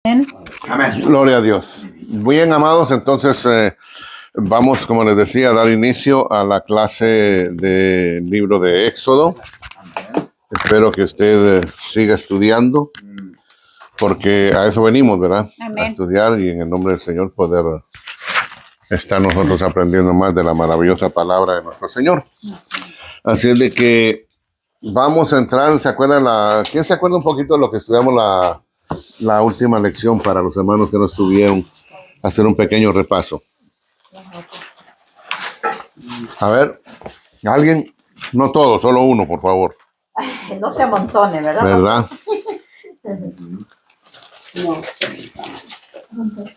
Amén. Gloria a Dios. Bien, amados, entonces vamos, como les decía, a dar inicio a la clase del libro de Éxodo. Espero que usted siga estudiando, porque a eso venimos, ¿verdad? Amén. A estudiar y en el nombre del Señor poder estar nosotros aprendiendo más de la maravillosa palabra de nuestro Señor. Así es de que vamos a entrar, ¿quién se acuerda un poquito de lo que estudiamos la última lección para los hermanos que no estuvieron? Hacer un pequeño repaso. A ver, ¿alguien? No todos, solo uno, por favor. No se amontone, ¿verdad? ¿Verdad?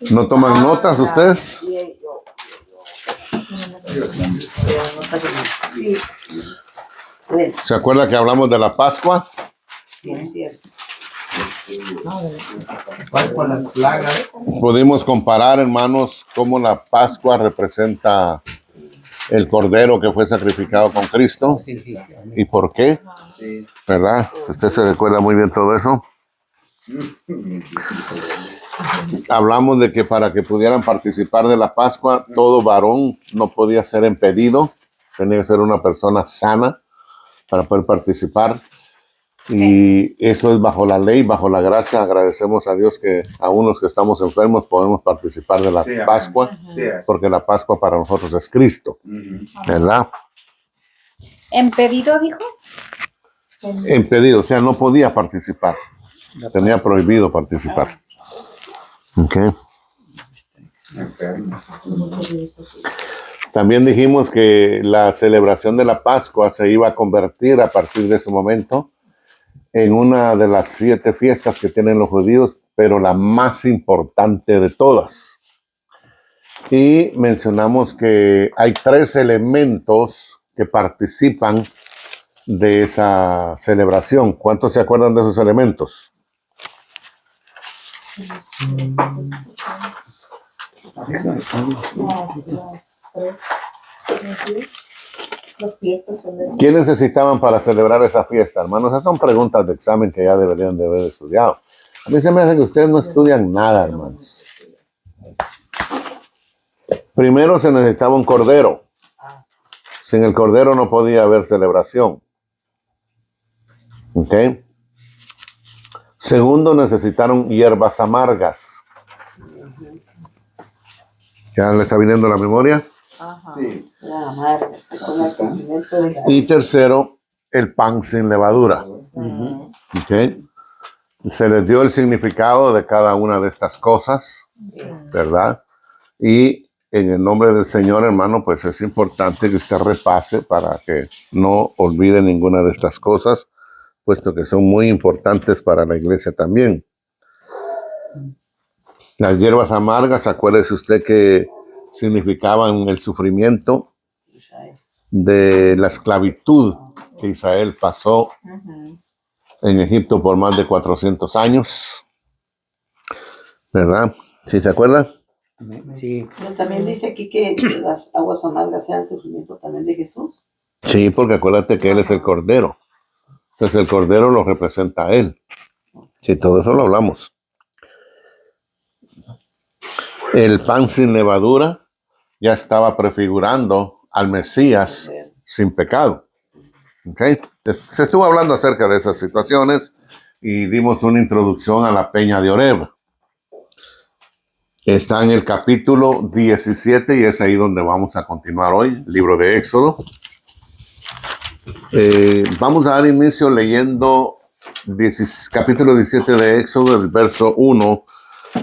¿No toman notas ustedes? ¿Se acuerda que hablamos de la Pascua? Pudimos comparar, hermanos, cómo la Pascua representa el Cordero que fue sacrificado con Cristo. ¿Y por qué? ¿Verdad? ¿Usted se recuerda muy bien todo eso? Hablamos de que para que pudieran participar de la Pascua, todo varón no podía ser impedido. Tenía que ser una persona sana para poder participar. Y eso es bajo la ley, bajo la gracia. Agradecemos a Dios que aún los que estamos enfermos podemos participar de la Pascua, porque la Pascua para nosotros es Cristo, ¿verdad? ¿Impedido, dijo? Impedido, o sea, no podía participar. Tenía prohibido participar. Okay. También dijimos que la celebración de la Pascua se iba a convertir a partir de ese momento en una de las 7 fiestas que tienen los judíos, pero la más importante de todas. Y mencionamos que hay 3 elementos que participan de esa celebración. ¿Cuántos se acuerdan de esos elementos? ¿Qué necesitaban para celebrar esa fiesta, hermanos? Esas son preguntas de examen que ya deberían de haber estudiado. A mí se me hace que ustedes no estudian nada, hermanos. Primero se necesitaba un cordero. Sin el cordero no podía haber celebración. ¿Ok? Segundo, necesitaron hierbas amargas. ¿Ya le está viniendo la memoria? Sí. Y tercero, el pan sin levadura. ¿Okay? Se les dio el significado de cada una de estas cosas, ¿verdad? Y en el nombre del Señor, hermano, pues es importante que usted repase para que no olvide ninguna de estas cosas, puesto que son muy importantes para la iglesia también. Las hierbas amargas, acuérdese usted que significaban el sufrimiento de la esclavitud que Israel pasó en Egipto por más de 400 años, ¿verdad? ¿Sí se acuerda? Sí. Pero también dice aquí que las aguas amargas sean sufrimiento también de Jesús. Sí, porque acuérdate que Él es el Cordero. Entonces el Cordero lo representa a Él. Sí, todo eso lo hablamos. El pan sin levadura ya estaba prefigurando al Mesías sin pecado. ¿Okay? Se estuvo hablando acerca de esas situaciones y dimos una introducción a la peña de Oreb. Está en el capítulo 17 y es ahí donde vamos a continuar hoy, libro de Éxodo. Vamos a dar inicio leyendo capítulo 17 de Éxodo, del verso 1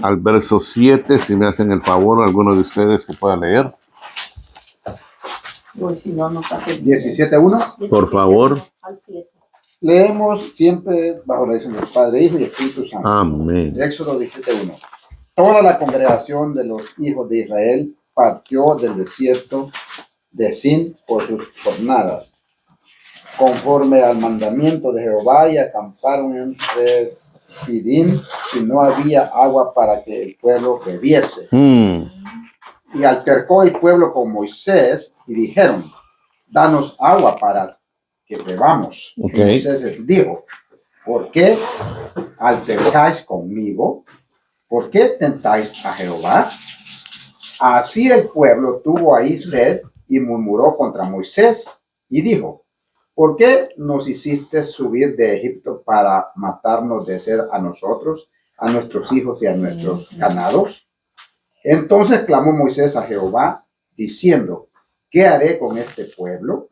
al verso 7, si me hacen el favor, alguno de ustedes que pueda leer. Pues si no, no pasa. 17:1. Por favor. Leemos siempre bajo la dirección del Padre, Hijo y Espíritu Santo. Amén. Éxodo 17:1. Toda la congregación de los hijos de Israel partió del desierto de Sin por sus jornadas, conforme al mandamiento de Jehová, y acamparon en Refidim, y no había agua para que el pueblo bebiese. Y altercó el pueblo con Moisés y dijeron: danos agua para que bebamos. Okay. Y Moisés les dijo: ¿por qué altercáis conmigo? ¿por qué tentáis a Jehová? Así el pueblo tuvo ahí sed y murmuró contra Moisés y dijo, ¿por qué nos hiciste subir de Egipto para matarnos de sed a nosotros, a nuestros hijos y a nuestros ganados? Entonces clamó Moisés a Jehová, diciendo, ¿qué haré con este pueblo?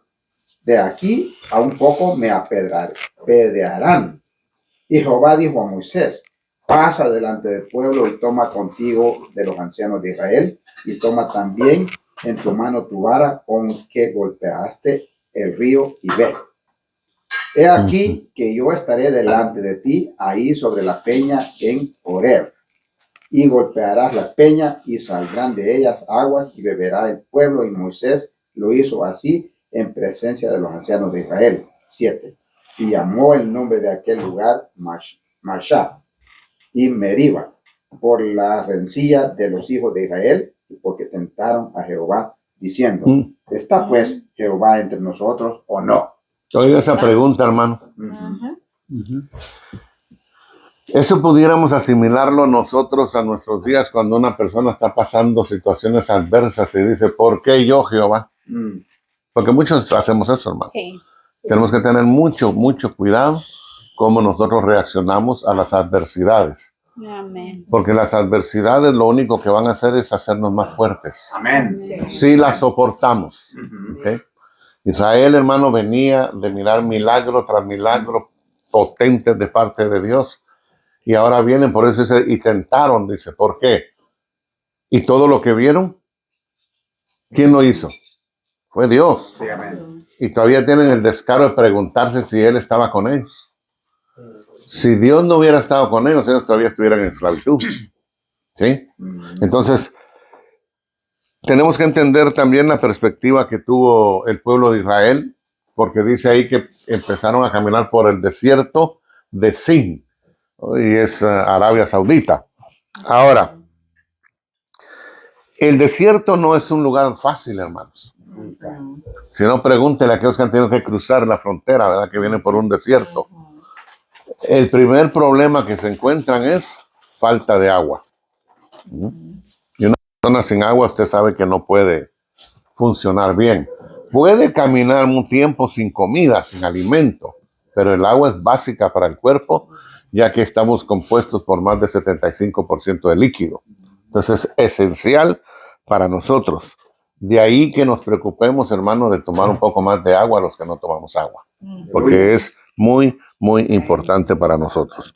De aquí a un poco me apedrearán. Y Jehová dijo a Moisés, pasa delante del pueblo y toma contigo de los ancianos de Israel, y toma también en tu mano tu vara con que golpeaste el río y ve. He aquí que yo estaré delante de ti ahí sobre la peña en Horeb, y golpearás la peña y saldrán de ellas aguas y beberá el pueblo. Y Moisés lo hizo así en presencia de los ancianos de Israel. 7. Y llamó el nombre de aquel lugar Mashá y Meriba, por la rencilla de los hijos de Israel, y porque tentaron a Jehová, diciendo, ¿está pues Jehová entre nosotros o no? Oiga esa pregunta, hermano. Eso pudiéramos asimilarlo nosotros a nuestros días cuando una persona está pasando situaciones adversas y dice, ¿por qué yo, Jehová? Porque muchos hacemos eso, hermano. Sí. Tenemos que tener mucho cuidado cómo nosotros reaccionamos a las adversidades. Amén. Porque las adversidades lo único que van a hacer es hacernos más fuertes. Amén. Si las soportamos. ¿Okay? Israel, hermano, venía de mirar milagro tras milagro potentes de parte de Dios. Y ahora vienen, por eso dice, y tentaron, dice, ¿por qué? Y todo lo que vieron, ¿quién lo hizo? Fue Dios. Sí, amén. Y todavía tienen el descaro de preguntarse si Él estaba con ellos. Si Dios no hubiera estado con ellos todavía estuvieran en esclavitud. ¿Sí? Entonces, tenemos que entender también la perspectiva que tuvo el pueblo de Israel, porque dice ahí que empezaron a caminar por el desierto de Sin, y es Arabia Saudita. Ahora, el desierto no es un lugar fácil, hermanos. Si no, pregúntele a aquellos que han tenido que cruzar la frontera, ¿verdad? Que vienen por un desierto. El primer problema que se encuentran es falta de agua. Y una persona sin agua, usted sabe que no puede funcionar bien. Puede caminar un tiempo sin comida, sin alimento, pero el agua es básica para el cuerpo, ya que estamos compuestos por más de 75% de líquido. Entonces es esencial para nosotros. De ahí que nos preocupemos, hermano, de tomar un poco más de agua a los que no tomamos agua, porque es muy importante para nosotros.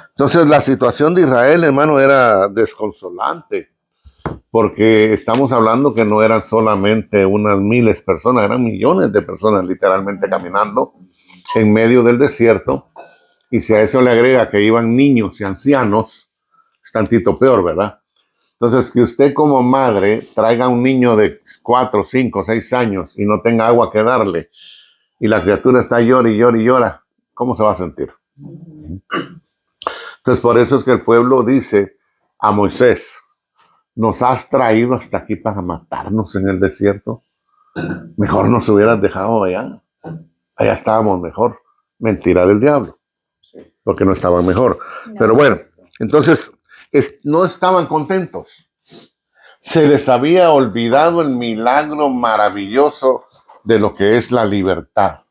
Entonces la situación de Israel, hermano, era desconsolante, porque estamos hablando que no eran solamente unas miles de personas, eran millones de personas literalmente caminando en medio del desierto, y si a eso le agrega que iban niños y ancianos, es tantito peor, ¿verdad? Entonces, que usted como madre traiga a un niño de 4, 5, 6 años y no tenga agua que darle, y la criatura está llora y llora, ¿cómo se va a sentir? Entonces, por eso es que el pueblo dice a Moisés, ¿nos has traído hasta aquí para matarnos en el desierto? Mejor nos hubieras dejado allá. Allá estábamos mejor. Mentira del diablo, porque no estaban mejor. No. Pero bueno, entonces no estaban contentos. Se les había olvidado el milagro maravilloso de lo que es la libertad.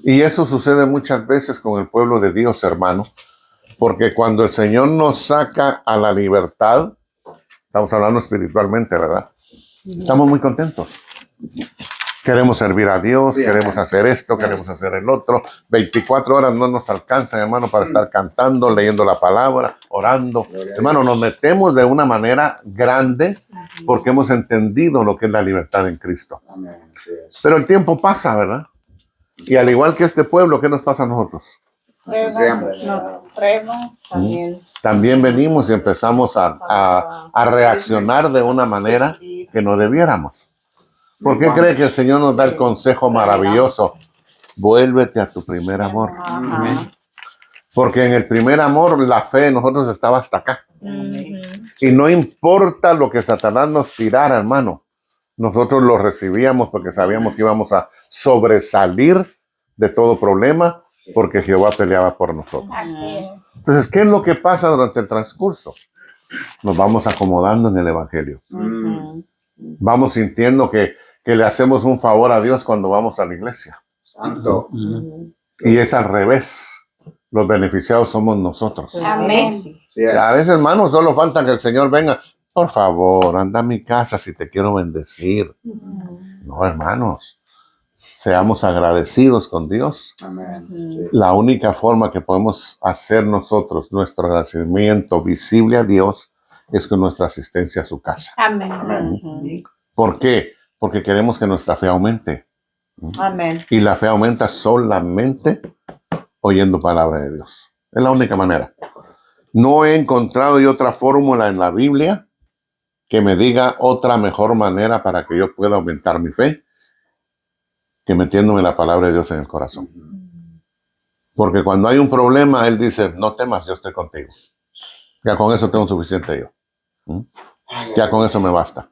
Y eso sucede muchas veces con el pueblo de Dios, hermano, porque cuando el Señor nos saca a la libertad, estamos hablando espiritualmente, ¿verdad? Estamos muy contentos. Queremos servir a Dios, queremos hacer esto, queremos hacer el otro. 24 horas no nos alcanzan, hermano, para estar cantando, leyendo la palabra, orando. Hermano, nos metemos de una manera grande porque hemos entendido lo que es la libertad en Cristo. Pero el tiempo pasa, ¿verdad? Y al igual que este pueblo, ¿qué nos pasa a nosotros? También venimos y empezamos a reaccionar de una manera que no debiéramos. ¿Por qué cree que el Señor nos da el consejo maravilloso? Vuélvete a tu primer amor. Porque en el primer amor la fe de nosotros estaba hasta acá. Y no importa lo que Satanás nos tirara, hermano. Nosotros lo recibíamos porque sabíamos que íbamos a sobresalir de todo problema porque Jehová peleaba por nosotros. Entonces, ¿qué es lo que pasa durante el transcurso? Nos vamos acomodando en el Evangelio. Vamos sintiendo que le hacemos un favor a Dios cuando vamos a la iglesia. Santo. Y es al revés. Los beneficiados somos nosotros. Amén. Yes. A veces, hermanos, solo falta que el Señor venga. Por favor, anda a mi casa si te quiero bendecir. No, hermanos. Seamos agradecidos con Dios. Amén. Sí. La única forma que podemos hacer nosotros nuestro agradecimiento visible a Dios es con nuestra asistencia a su casa. Amén. Amén. ¿Por qué? Porque queremos que nuestra fe aumente. Amén. Y la fe aumenta solamente oyendo palabra de Dios. Es la única manera. No he encontrado yo otra fórmula en la Biblia que me diga otra mejor manera para que yo pueda aumentar mi fe que metiéndome la palabra de Dios en el corazón. Porque cuando hay un problema, Él dice, no temas, yo estoy contigo. Ya con eso tengo suficiente yo. Ya con eso me basta.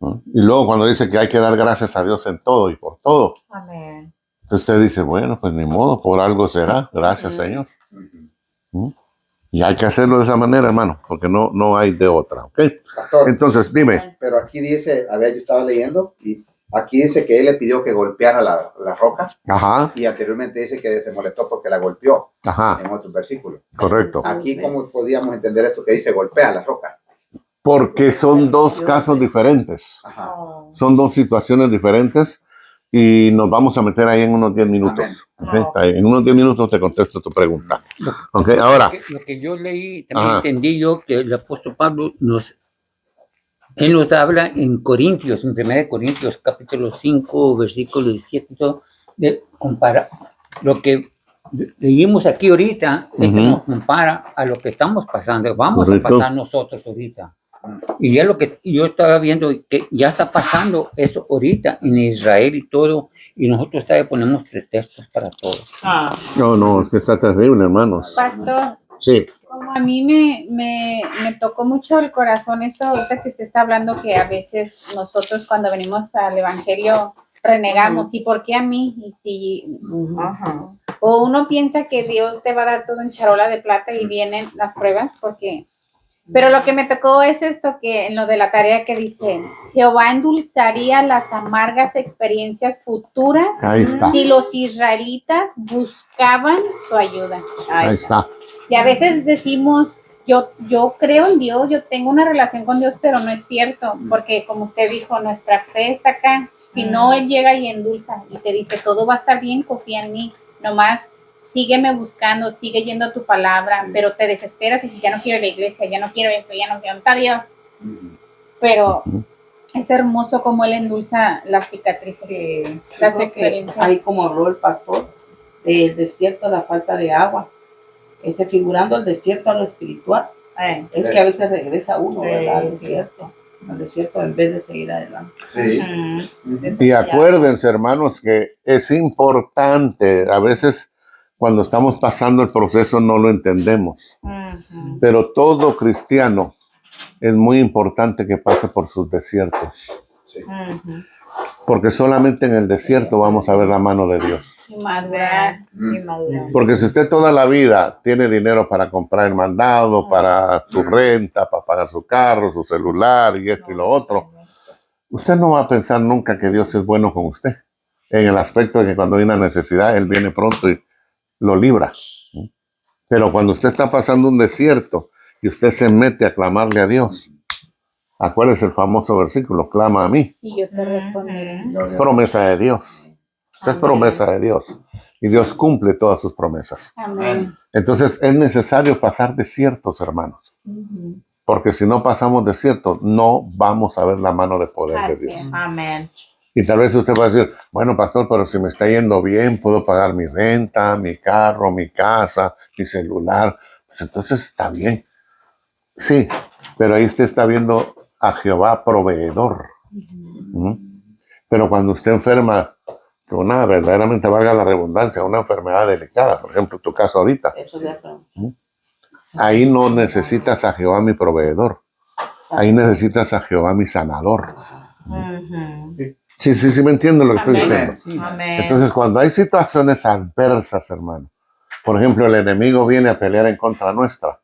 Y luego cuando dice que hay que dar gracias a Dios en todo y por todo, Amén. entonces usted dice, bueno, pues ni modo, por algo será. Gracias, Señor. Y hay que hacerlo de esa manera, hermano, porque no hay de otra. ¿Ok? Pastor, Entonces, dime. pero aquí dice, a ver, yo estaba leyendo y aquí dice que él le pidió que golpeara la roca Ajá, y anteriormente dice que se molestó porque la golpeó ajá, en otro versículo. correcto. Aquí, ¿cómo podíamos entender esto que dice golpea la roca? Porque son dos casos diferentes. Ajá. Son dos situaciones diferentes y nos vamos a meter ahí en unos 10 minutos. Amén. ¿Ok? Ahí, en unos 10 minutos te contesto tu pregunta. Ok, ahora. Lo que yo leí, también Ajá. entendí yo que el apóstol Pablo él nos habla en Corintios, en 1 Corintios, capítulo 5, versículo 17, de comparar lo que leímos aquí ahorita, nos compara a lo que estamos pasando, vamos Correcto. a pasar nosotros ahorita. Y ya lo que yo estaba viendo, que ya está pasando eso ahorita en Israel y todo, y nosotros todavía ponemos pretextos para todo. No, es que está terrible, hermanos. Pastor, Sí. como a mí me tocó mucho el corazón esto ahorita que usted está hablando, que a veces nosotros cuando venimos al Evangelio renegamos, ¿y por qué a mí? Y si, o uno piensa que Dios te va a dar todo en charola de plata y vienen las pruebas, porque... Pero lo que me tocó es esto, que en lo de la tarea que dice, Jehová endulzaría las amargas experiencias futuras Ahí está. si los israelitas buscaban su ayuda. Ahí está. Y a veces decimos, yo creo en Dios, yo tengo una relación con Dios, pero no es cierto, porque como usted dijo, nuestra fe está acá. Si no, Él llega y endulza y te dice, todo va a estar bien, confía en mí, nomás sígueme buscando, sigue yendo a tu palabra, pero te desesperas y si ya no quiero la iglesia, ya no quiero esto, ya no quiero, está Dios. Pero es hermoso como Él endulza las cicatrices, las experiencias. Ahí como habló el pastor, el desierto, la falta de agua, figurando el desierto a lo espiritual. Es que a veces regresa uno, ¿verdad? Al desierto en vez de seguir adelante. Sí. Y acuérdense, hermanos, que es importante, a veces cuando estamos pasando el proceso no lo entendemos, pero todo cristiano es muy importante que pase por sus desiertos, Sí. porque solamente en el desierto vamos a ver la mano de Dios. Y madurar. Porque si usted toda la vida tiene dinero para comprar el mandado, para su renta, para pagar su carro, su celular y esto y lo otro, usted no va a pensar nunca que Dios es bueno con usted, en el aspecto de que cuando hay una necesidad, Él viene pronto y lo libra. Pero cuando usted está pasando un desierto y usted se mete a clamarle a Dios, acuérdese el famoso versículo, clama a mí. Y yo te responderé. Es promesa de Dios. Esa es promesa de Dios. Y Dios cumple todas sus promesas. Amén. Entonces es necesario pasar desiertos, hermanos. Porque si no pasamos desiertos, no vamos a ver la mano de poder de Así Dios. es. Amén. Y tal vez usted va a decir, bueno, pastor, pero si me está yendo bien, puedo pagar mi renta, mi carro, mi casa, mi celular. Pues entonces está bien. Sí, pero ahí usted está viendo a Jehová proveedor. Pero cuando usted enferma, que una verdaderamente valga la redundancia, una enfermedad delicada, por ejemplo, tu caso ahorita, Eso de pronto. ahí no necesitas a Jehová mi proveedor. Ahí necesitas a Jehová mi sanador. Sí, me entiendo lo que estoy Amén. diciendo. Amén. Entonces, cuando hay situaciones adversas, hermano, Por ejemplo, el enemigo viene a pelear en contra nuestra.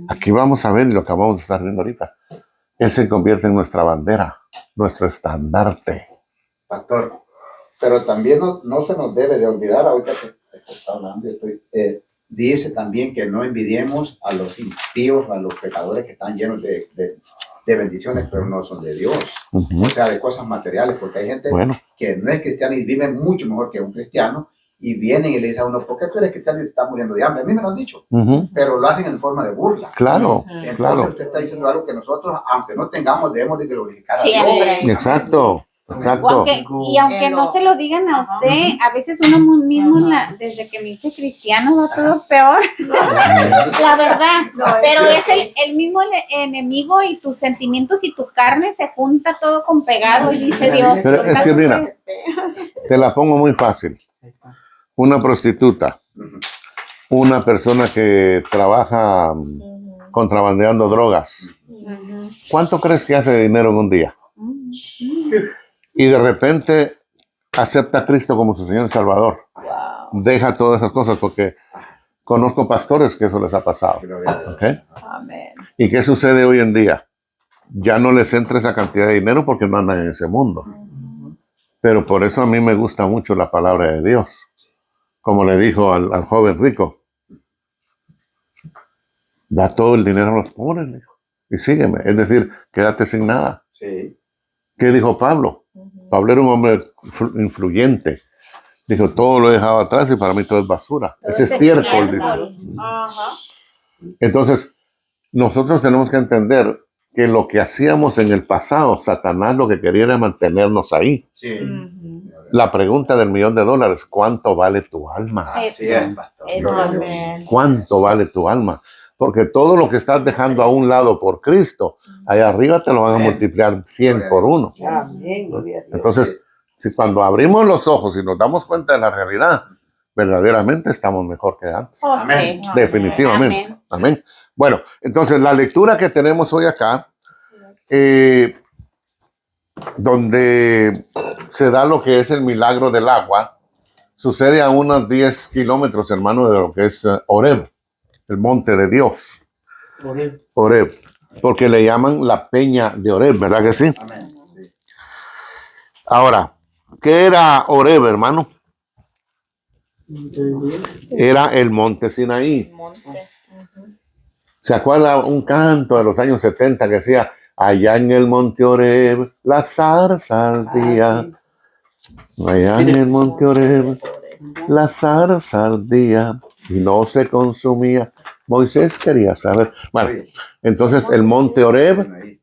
Aquí vamos a ver lo que vamos a estar viendo ahorita. Él se convierte en nuestra bandera, nuestro estandarte. Pastor, pero también no se nos debe de olvidar, ahorita que está hablando, dice también que no envidiemos a los impíos, a los pecadores que están llenos de bendiciones, pero no son de Dios. O sea, de cosas materiales, porque hay gente que no es cristiana y vive mucho mejor que un cristiano, y vienen y le dicen a uno, ¿por qué tú eres cristiano y te estás muriendo de hambre? A mí me lo han dicho, pero lo hacen en forma de burla. Claro, Entonces claro. usted está diciendo algo que nosotros, aunque no tengamos, debemos de glorificar a Dios. Exacto, exacto. Aunque no se lo digan a usted, a veces uno mismo, desde que me hice cristiano, va todo peor. La verdad. Pero es el mismo enemigo y tus sentimientos y tu carne se junta todo con pegado y dice Dios. Pero es que mira, te la pongo muy fácil. Una prostituta, una persona que trabaja contrabandeando drogas. ¿Cuánto crees que hace de dinero en un día? Y de repente acepta a Cristo como su Señor y Salvador. Deja todas esas cosas, porque conozco pastores que eso les ha pasado. ¿Okay? Amén. ¿Y qué sucede hoy en día? Ya no les entra esa cantidad de dinero porque no andan en ese mundo. Pero por eso a mí me gusta mucho la palabra de Dios. Como le dijo al joven rico, da todo el dinero a los pobres, dijo, y sígueme. Es decir, quédate sin nada. Sí. ¿Qué dijo Pablo? Pablo era un hombre influyente. Dijo, todo lo he dejado atrás y para mí todo es basura. Ese es estiércol, dice. Entonces, nosotros tenemos que entender que lo que hacíamos en el pasado, Satanás lo que quería era mantenernos ahí. Sí. La pregunta del $1,000,000, ¿cuánto vale tu alma? Así es, pastor. Amén. ¿Cuánto vale tu alma? Porque todo lo que estás dejando a un lado por Cristo, allá arriba te lo van a multiplicar 100 por 1. Entonces, si cuando abrimos los ojos y nos damos cuenta de la realidad, verdaderamente estamos mejor que antes. Amén. Definitivamente. Amén. Amén. Bueno, entonces la lectura que tenemos hoy acá, donde se da lo que es el milagro del agua, sucede a unos 10 kilómetros, hermano, de lo que es Horeb, el monte de Dios. Horeb, porque le llaman la peña de Horeb, ¿verdad que sí? Amén. Sí. Ahora, ¿qué era Horeb, hermano? Era el monte Sinaí. ¿Se acuerda un canto de los años 70 que decía, allá en el monte Horeb, la zarza ardía? Allá en el monte Horeb, la zarza ardía y no se consumía. Moisés quería saber. Bueno, entonces el monte Horeb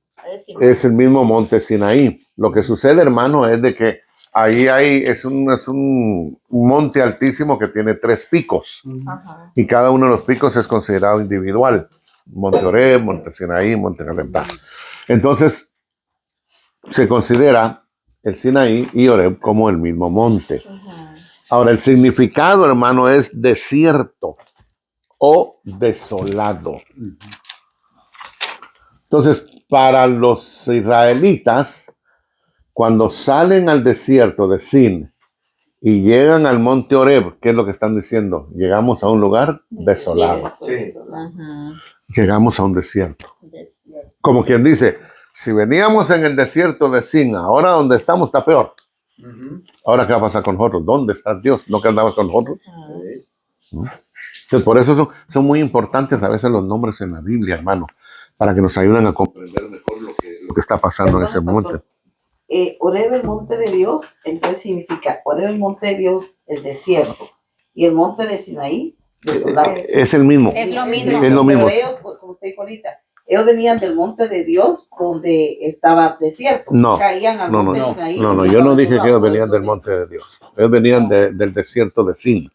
es el mismo monte Sinaí. Lo que sucede, hermano, es de que ahí es un monte altísimo que tiene 3 picos. Y cada uno de los picos es considerado individual. Monte Horeb, monte Sinaí, monte Calentá. Entonces, se considera el Sinaí y Horeb como el mismo monte. Ahora, el significado, hermano, es desierto o desolado. Entonces, para los israelitas, cuando salen al desierto de Sin y llegan al monte Horeb, ¿qué es lo que están diciendo? Llegamos a un lugar desolado. Sí. Llegamos a un desierto. Como quien dice, si veníamos en el desierto de Sin, ahora donde estamos está peor. Ahora, ¿qué va a pasar con nosotros? ¿Dónde está Dios? ¿No que andabas con nosotros? Entonces, por eso son muy importantes a veces los nombres en la Biblia, hermano, para que nos ayuden a comprender mejor lo que está pasando en ese monte. Horeb, el monte de Dios, entonces significa Horeb, el monte de Dios, el desierto, y el monte de Sinaí, desolado. Es el mismo. Es lo mismo. Es lo mismo. Pero ellos, como usted dijo ahorita, ellos venían del monte de Dios donde estaba desierto. No, Caían al monte de Sinaí. no, yo no dije que ellos venían del monte de Dios. Ellos venían del desierto de Sin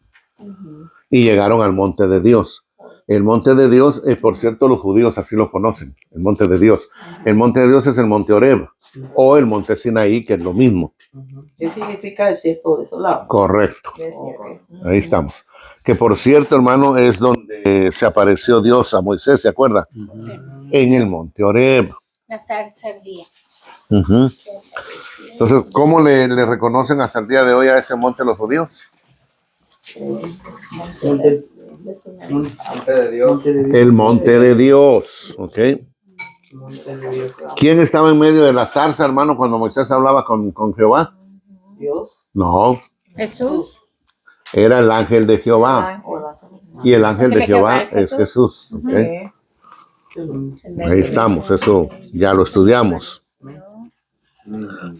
y llegaron al monte de Dios. El monte de Dios, por cierto, los judíos así lo conocen, el monte de Dios. El monte de Dios es el monte Horeb o el monte Sinaí, que es lo mismo. ¿Qué significa desierto desolado? Correcto. Ahí estamos. Que por cierto, hermano, es donde se apareció Dios a Moisés, ¿se acuerda? Sí. En el monte Horeb. La zarza ardía. Entonces, ¿cómo le reconocen hasta el día de hoy a ese monte los judíos? Monte de Dios. El monte de Dios. ¿Ok? ¿Quién estaba en medio de la zarza, hermano, cuando Moisés hablaba con Jehová? Dios. No, Jesús. era el ángel de Jehová. Y el ángel de Jehová es Jesús. ¿Ok? Ahí estamos, eso ya lo estudiamos.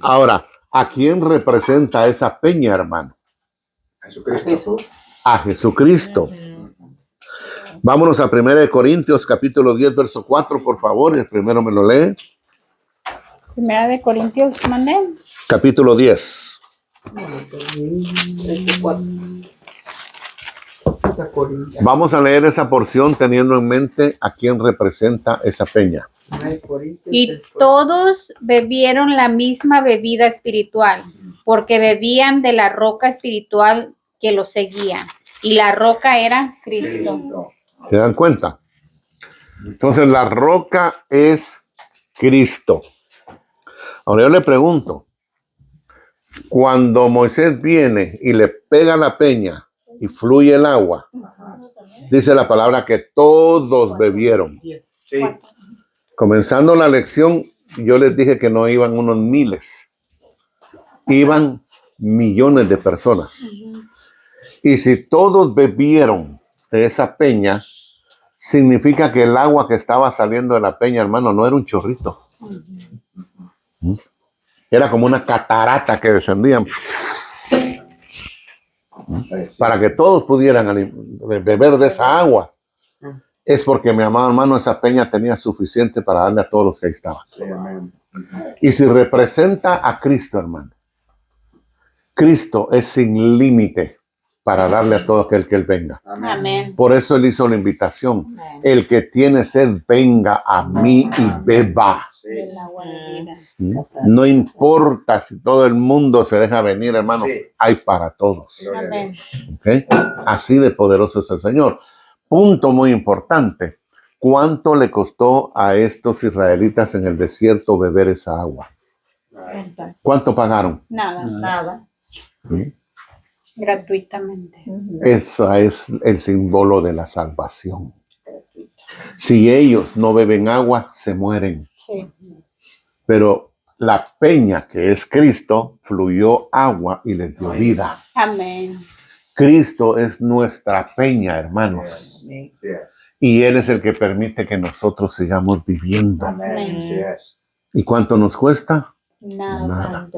Ahora, ¿a quién representa esa peña, hermano? Jesucristo. Jesús. A Jesucristo. Vámonos a 1 Corintios capítulo 10, verso 4, por favor. El primero me lo lee. Primera de Corintios, mandé. Capítulo 10. Vamos a leer esa porción teniendo en mente a quién representa esa peña. Y todos bebieron la misma bebida espiritual, porque bebían de la roca espiritual que los seguía. Y la roca era Cristo. Cristo. ¿Se dan cuenta? Entonces la roca es Cristo. Ahora yo le pregunto, cuando Moisés viene y le pega la peña y fluye el agua, dice la palabra que todos bebieron. Sí. Comenzando la lección, yo les dije que no iban unos miles, iban millones de personas. Y si todos bebieron de esa peña, significa que el agua que estaba saliendo de la peña, hermano, no era un chorrito. Era como una catarata que descendían para que todos pudieran beber de esa agua. Es porque, mi amado hermano, esa peña tenía suficiente para darle a todos los que ahí estaban. Sí, amén. Y si representa a Cristo, hermano, Cristo es sin límite para darle a todo aquel que Él venga. Amén. Por eso Él hizo la invitación. El que tiene sed, venga a mí y beba. Sí. El agua de vida. No importa si todo el mundo se deja venir, hermano, Sí. hay para todos. Gloria a Amén. Dios. ¿Ok? Así de poderoso es el Señor. Punto muy importante. ¿Cuánto le costó a estos israelitas en el desierto beber esa agua? ¿Cuánto pagaron? Nada. Nada. Gratuitamente. Eso es el símbolo de la salvación. Si ellos no beben agua, se mueren. Sí. Pero la peña que es Cristo fluyó agua y les dio vida. Amén. Cristo es nuestra peña, hermanos. Yes. Y Él es el que permite que nosotros sigamos viviendo. Amén. Así es. ¿Y cuánto nos cuesta? Nada. Nada.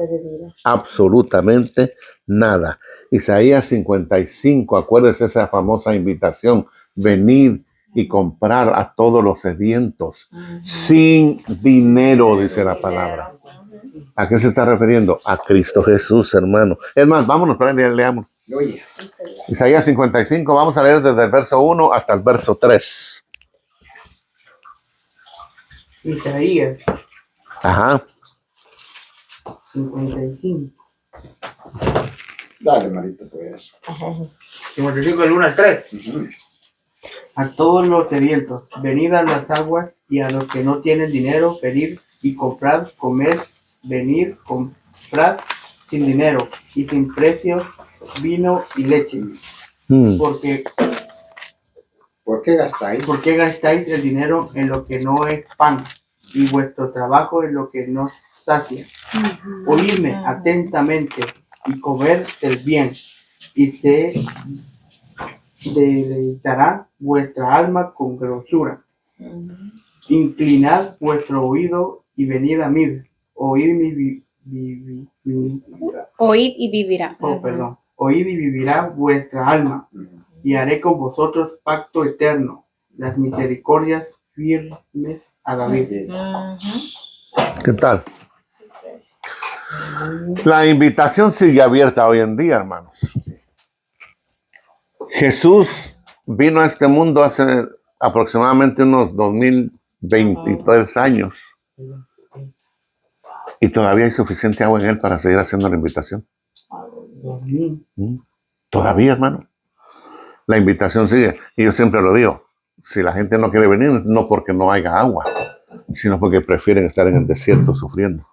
Absolutamente nada. Isaías 55, acuérdese esa famosa invitación, venid y comprar a todos los sedientos, sin dinero, dice la palabra. ¿A qué se está refiriendo? A Cristo Jesús, hermano. Es más, vámonos para allá, leamos. Oye. Isaías 55, vamos a leer desde el verso 1 hasta el verso 3. Isaías Ajá. 55. Dale, Marito, pues. 55 del 1 al 3. Ujú. A todos los sedientos, venid a las aguas, y a los que no tienen dinero, venid y comprad, comed, venid, comprad sin dinero y sin precio vino y leche. Porque, ¿Por qué gastáis? ¿por qué gastáis el dinero en lo que no es pan, y vuestro trabajo en lo que no sacia? Oídme atentamente y comer el bien, y se deleitará vuestra alma con grosura. Inclinad vuestro oído y venid a mí. Oíd Oíd y vivirá. Oíd y vivirá vuestra alma, y haré con vosotros pacto eterno, las misericordias firmes a David. ¿Qué tal? La invitación sigue abierta hoy en día, hermanos. Jesús vino a este mundo hace aproximadamente unos 2023 años. Y todavía hay suficiente agua en él para seguir haciendo la invitación. Todavía, hermano. La invitación sigue. Y yo siempre lo digo. Si la gente no quiere venir, no porque no haya agua, sino porque prefieren estar en el desierto sufriendo.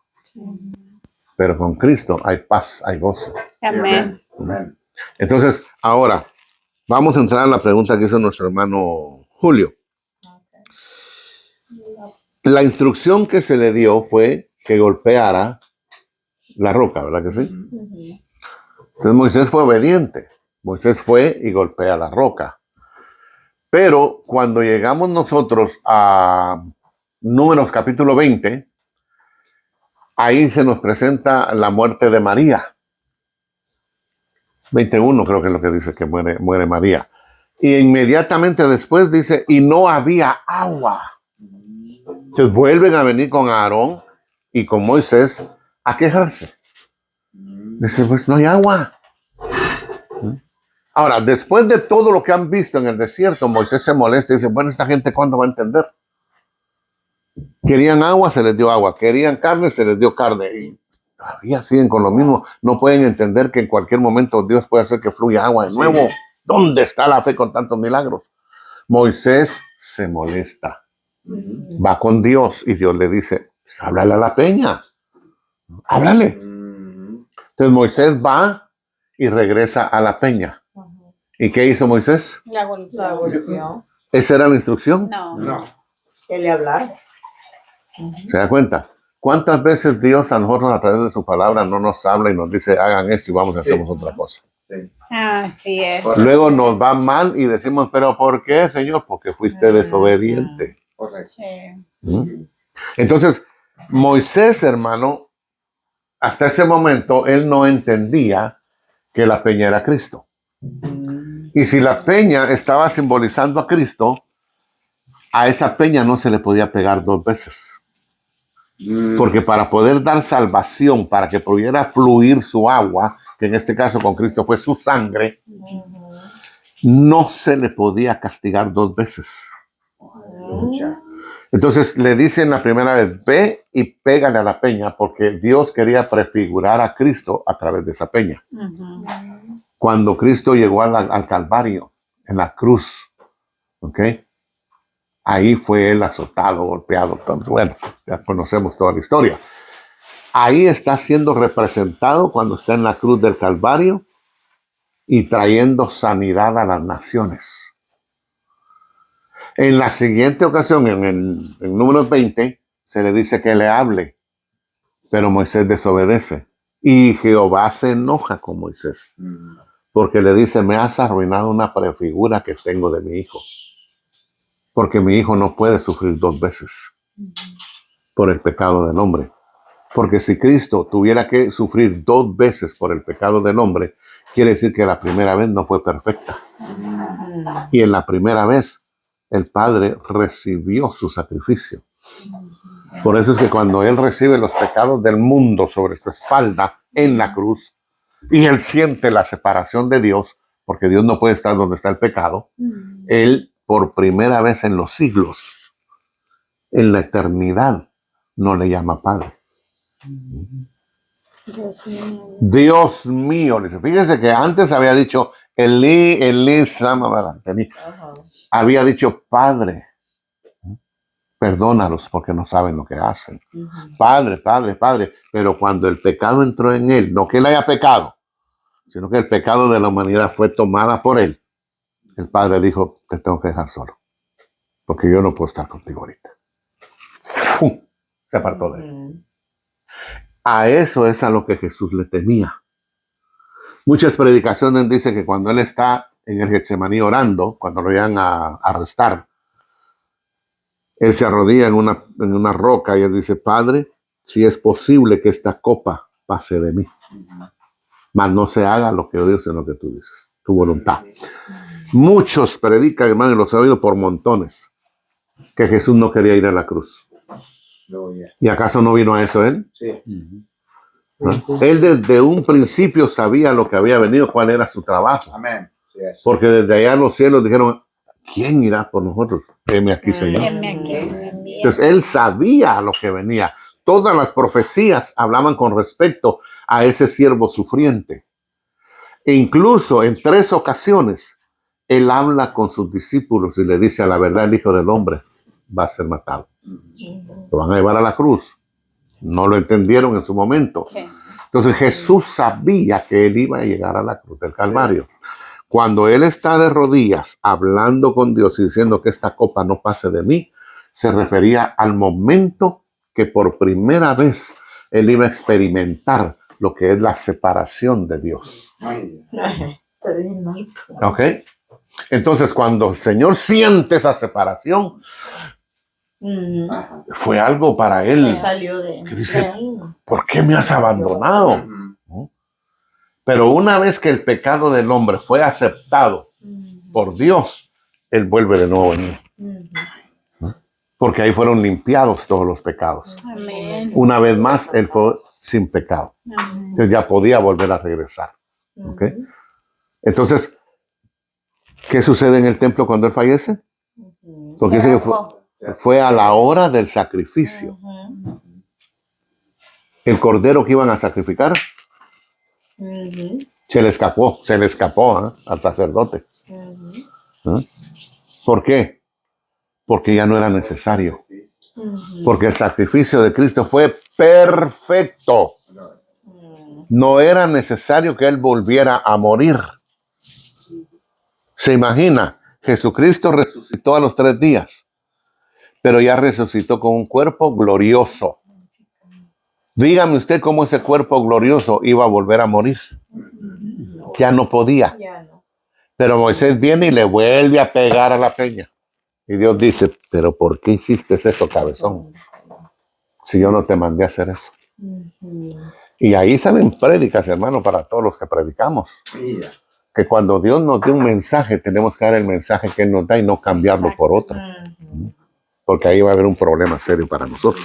Pero con Cristo hay paz, hay gozo. Amén. Amén. Entonces, ahora, Vamos a entrar a la pregunta que hizo nuestro hermano Julio. La instrucción que se le dio fue que golpeara la roca, ¿verdad que sí? Entonces Moisés fue obediente. Moisés fue y golpea la roca. Pero cuando llegamos nosotros a Números capítulo 20, ahí se nos presenta la muerte de María. 21 creo que es lo que dice que muere María. Y inmediatamente después dice, y no había agua. Entonces vuelven a venir con Aarón y con Moisés a quejarse. Dice, pues no hay agua. Ahora, después de todo lo que han visto en el desierto, Moisés se molesta y dice, bueno, esta gente ¿cuándo va a entender? Querían agua, se les dio agua. Querían carne, se les dio carne. Y todavía siguen con lo mismo. No pueden entender que en cualquier momento Dios puede hacer que fluya agua de nuevo. ¿Dónde está la fe con tantos milagros? Moisés se molesta. Va con Dios y Dios le dice, háblale a la peña. Háblale. Entonces Moisés va y regresa a la peña. ¿Y qué hizo Moisés? La golpeó. La golpeó. ¿Esa era la instrucción? No. No. Que le hablara. ¿Se da cuenta? ¿Cuántas veces Dios a nosotros a través de su palabra no nos habla y nos dice, hagan esto y vamos a hacemos otra cosa? Así es. Luego nos va mal y decimos, ¿pero por qué, Señor? Porque fuiste desobediente. Correcto. Sí. Entonces, Moisés, hermano, hasta ese momento, él no entendía que la peña era Cristo. Y si la peña estaba simbolizando a Cristo, a esa peña no se le podía pegar dos veces. Porque para poder dar salvación, para que pudiera fluir su agua, que en este caso con Cristo fue su sangre, no se le podía castigar dos veces. Entonces le dicen la primera vez, ve y pégale a la peña, porque Dios quería prefigurar a Cristo a través de esa peña. Cuando Cristo llegó al Calvario, en la cruz, ¿ok? Ahí fue él azotado, golpeado. Bueno, ya conocemos toda la historia. Ahí está siendo representado cuando está en la cruz del Calvario y trayendo sanidad a las naciones. En la siguiente ocasión, en Números 20, se le dice que le hable, pero Moisés desobedece. Y Jehová se enoja con Moisés, porque le dice, me has arruinado una prefigura que tengo de mi hijo. Porque mi hijo no puede sufrir dos veces por el pecado del hombre. Porque si Cristo tuviera que sufrir dos veces por el pecado del hombre, quiere decir que la primera vez no fue perfecta. Y en la primera vez, el Padre recibió su sacrificio. Por eso es que cuando Él recibe los pecados del mundo sobre su espalda en la cruz, y Él siente la separación de Dios, porque Dios no puede estar donde está el pecado, Él, por primera vez en los siglos, en la eternidad, no le llama Padre. Dios mío. Fíjese que antes había dicho Elí, Sama, había dicho Padre, perdónalos porque no saben lo que hacen. Padre, Padre, Padre. Pero cuando el pecado entró en él, no que él haya pecado, sino que el pecado de la humanidad fue tomada por él, el Padre dijo, te tengo que dejar solo, porque yo no puedo estar contigo ahorita. ¡Fum! Se apartó de él. A eso es a lo que Jesús le temía. Muchas predicaciones dicen que cuando él está en el Getsemaní orando, cuando lo iban a arrestar, él se arrodilla en una roca y él dice, Padre, si es posible que esta copa pase de mí, mas no se haga lo que yo digo, sino lo que tú dices, tu voluntad. Muchos predican, hermano, y los he oído por montones, que Jesús no quería ir a la cruz. ¿Y acaso no vino a eso él? Sí. ¿No? Él desde un principio sabía lo que había venido, cuál era su trabajo. Amén. Sí, Porque desde allá en los cielos dijeron, ¿quién irá por nosotros? Heme aquí, Señor. Entonces él sabía a lo que venía. Todas las profecías hablaban con respecto a ese siervo sufriente. E incluso en 3 ocasiones, él habla con sus discípulos y le dice, a la verdad, el Hijo del Hombre va a ser matado. Lo van a llevar a la cruz. No lo entendieron en su momento. Sí. Entonces Jesús sabía que él iba a llegar a la cruz del Calvario. Cuando él está de rodillas hablando con Dios y diciendo que esta copa no pase de mí, se refería al momento que por primera vez él iba a experimentar lo que es la separación de Dios. ¿Ok? Entonces, cuando el Señor siente esa separación, Ajá. fue algo para él Salió de que dice, ¿por qué me has abandonado? Pero una vez que el pecado del hombre fue aceptado por Dios, él vuelve de nuevo en él. Porque ahí fueron limpiados todos los pecados. Amén. Una vez más, él fue sin pecado. Entonces ya podía volver a regresar. ¿Ok? Entonces, ¿qué sucede en el templo cuando él fallece? Porque dice que fue a la hora del sacrificio. El cordero que iban a sacrificar se le escapó al sacerdote. ¿Por qué? Porque ya no era necesario. Porque el sacrificio de Cristo fue perfecto. No era necesario que él volviera a morir. Se imagina, Jesucristo resucitó a los 3 días, pero ya resucitó con un cuerpo glorioso. Dígame usted cómo ese cuerpo glorioso iba a volver a morir. Ya no podía. Pero Moisés viene y le vuelve a pegar a la peña. Y Dios dice, pero ¿por qué hiciste eso, cabezón? Si yo no te mandé a hacer eso. Y ahí salen prédicas, hermano, para todos los que predicamos. Que cuando Dios nos dé un mensaje, tenemos que dar el mensaje que Él nos da y no cambiarlo por otro. Porque ahí va a haber un problema serio para nosotros.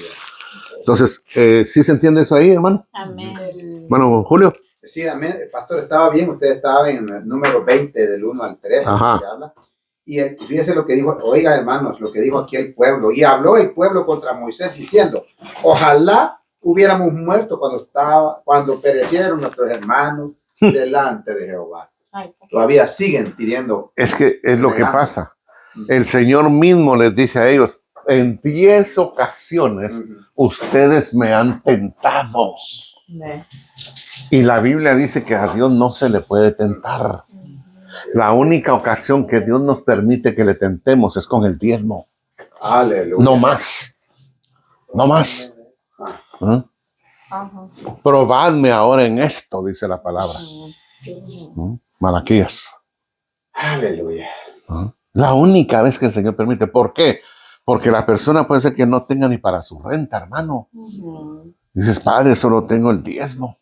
Entonces, ¿sí se entiende eso ahí, hermano? Amén. Bueno, Julio. Sí, amén. El pastor estaba bien. Usted estaba en el número 20 del 1 al 3. Ajá. Que habla. Y fíjese lo que dijo, oiga hermanos, lo que dijo aquí el pueblo. Y habló el pueblo contra Moisés diciendo, ojalá hubiéramos muerto cuando perecieron nuestros hermanos delante de Jehová. Todavía siguen pidiendo. Es que es lo que pasa. El Señor mismo les dice a ellos, en 10 ocasiones ustedes me han tentado. Y la Biblia dice que a Dios no se le puede tentar. La única ocasión que Dios nos permite que le tentemos es con el diezmo. Aleluya. No más. No más. Probadme ahora en esto, dice la palabra. Malaquías. Aleluya. La única vez que el Señor permite. ¿Por qué? Porque la persona puede ser que no tenga ni para su renta, hermano. Dices, Padre, solo tengo el diezmo.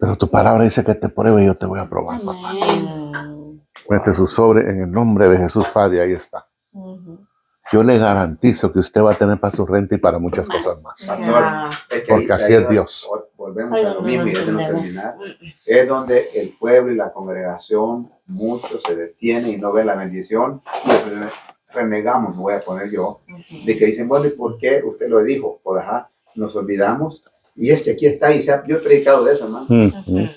Pero tu palabra dice que te pruebe y yo te voy a probar, papá. Mete su sobre en el nombre de Jesús, Padre, ahí está. Yo le garantizo que usted va a tener para su renta y para muchas cosas más. Pastor, Porque así es Dios. Volvemos a lo mismo y es de no terminar. Es donde el pueblo y la congregación, muchos se detienen y no ven la bendición. Y después renegamos, me voy a poner yo, de que dicen, bueno, ¿y por qué usted lo dijo? Por nos olvidamos. Y es que aquí está, y yo he predicado de eso, hermano.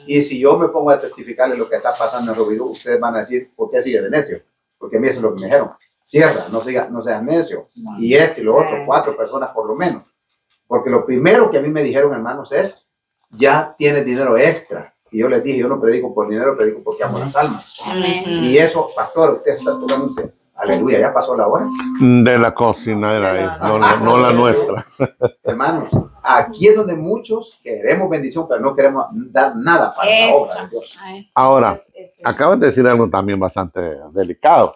Y si yo me pongo a testificarles lo que está pasando en Rovirú, ustedes van a decir, ¿por qué sigue de necio? Porque a mí eso es lo que me dijeron. Cierra, no seas necio. Y esto y lo otro, 4 personas por lo menos. Porque lo primero que a mí me dijeron, hermanos, es, ya tienes dinero extra. Y yo les dije, yo no predico por dinero, predico porque amo las almas. Y eso, pastor, usted está totalmente, aleluya, ya pasó la hora. De la cocinera, no la nuestra. Hermanos, aquí es donde muchos queremos bendición, pero no queremos dar nada para la obra de Dios. Ahora, acabas de decir algo también bastante delicado.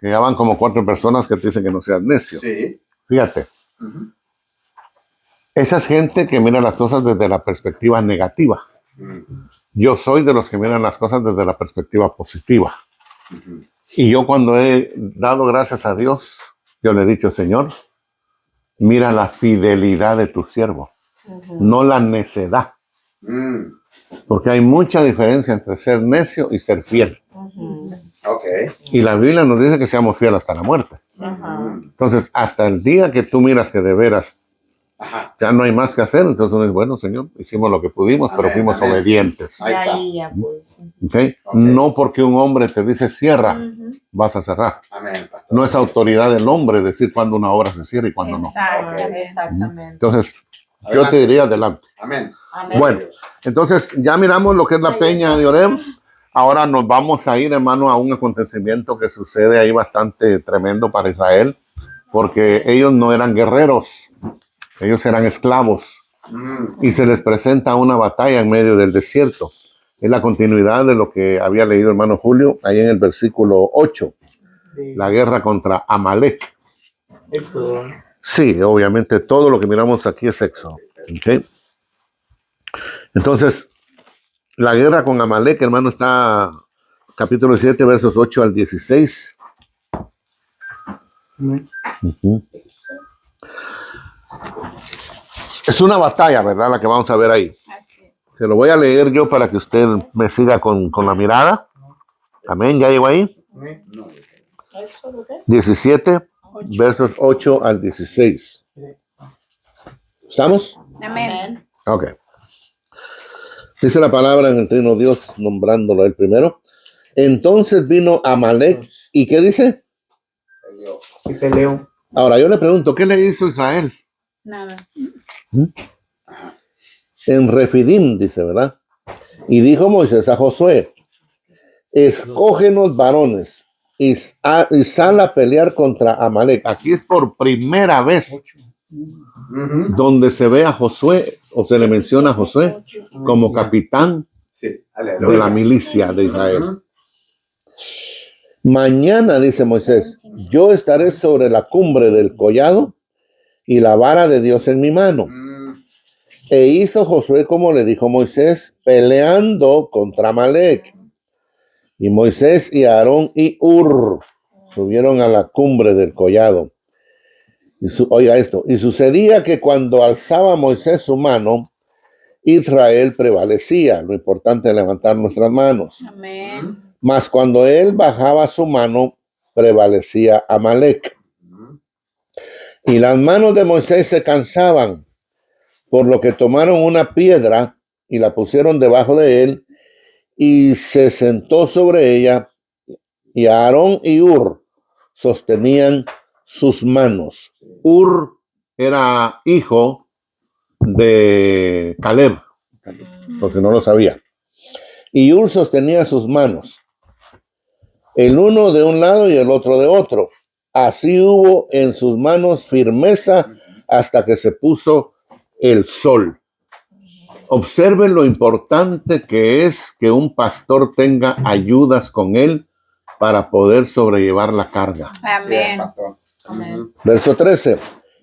Que ya van como 4 personas que te dicen que no seas necio. Sí. Fíjate. Esa es gente que mira las cosas desde la perspectiva negativa. Yo soy de los que miran las cosas desde la perspectiva positiva. Y yo cuando he dado gracias a Dios, yo le he dicho, Señor, mira la fidelidad de tu siervo, no la necedad. Porque hay mucha diferencia entre ser necio y ser fiel. Y la Biblia nos dice que seamos fieles hasta la muerte. Entonces, hasta el día que tú miras que de veras ya no hay más que hacer, entonces uno dice, bueno, Señor, hicimos lo que pudimos, pero fuimos obedientes. Ahí está. ¿Okay? No porque un hombre te dice cierra, vas a cerrar. No es autoridad del hombre decir cuándo una obra se cierra y cuándo no. Exactamente. Entonces, yo te diría adelante. Amén. Bueno, entonces ya miramos lo que es la peña de Oreb. Ahora nos vamos a ir, hermano, a un acontecimiento que sucede ahí bastante tremendo para Israel, porque ellos no eran guerreros, ellos eran esclavos. Y se les presenta una batalla en medio del desierto. Es la continuidad de lo que había leído hermano Julio, ahí en el versículo 8, la guerra contra Amalek. Sí, obviamente todo lo que miramos aquí es Éxodo. ¿Okay? Entonces, la guerra con Amalek, hermano, está capítulo 7, versos 8 al 16. Uh-huh. Es una batalla, ¿verdad? La que vamos a ver ahí. Se lo voy a leer yo para que usted me siga con la mirada. Amén, ¿ya llegó ahí? 17, versos 8 al 16. ¿Estamos? Amén. Ok. Dice la palabra en el Trino Dios, nombrándolo el primero. Entonces vino Amalek, ¿y qué dice? Y peleó. Ahora yo le pregunto, ¿qué le hizo Israel? Nada. En Refidim, dice, ¿verdad? Y dijo Moisés a Josué, escógenos varones y sal a pelear contra Amalek. Aquí es por primera vez donde se ve a Josué, o se le menciona a Josué como capitán de la milicia de Israel. Mañana, dice Moisés, yo estaré sobre la cumbre del collado y la vara de Dios en mi mano. E hizo Josué como le dijo Moisés, peleando contra Amalek. Y Moisés y Aarón y Hur subieron a la cumbre del collado. Oiga esto, y sucedía que cuando alzaba Moisés su mano, Israel prevalecía. Lo importante es levantar nuestras manos. Amén. Mas cuando él bajaba su mano, prevalecía Amalek. Y las manos de Moisés se cansaban, por lo que tomaron una piedra y la pusieron debajo de él, y se sentó sobre ella, y Aarón y Hur sostenían sus manos. Hur era hijo de Caleb, por si no lo sabía. Y Hur sostenía sus manos, el uno de un lado y el otro de otro. Así hubo en sus manos firmeza hasta que se puso el sol. Observen lo importante que es que un pastor tenga ayudas con él para poder sobrellevar la carga. Amén. Amén. Verso 13.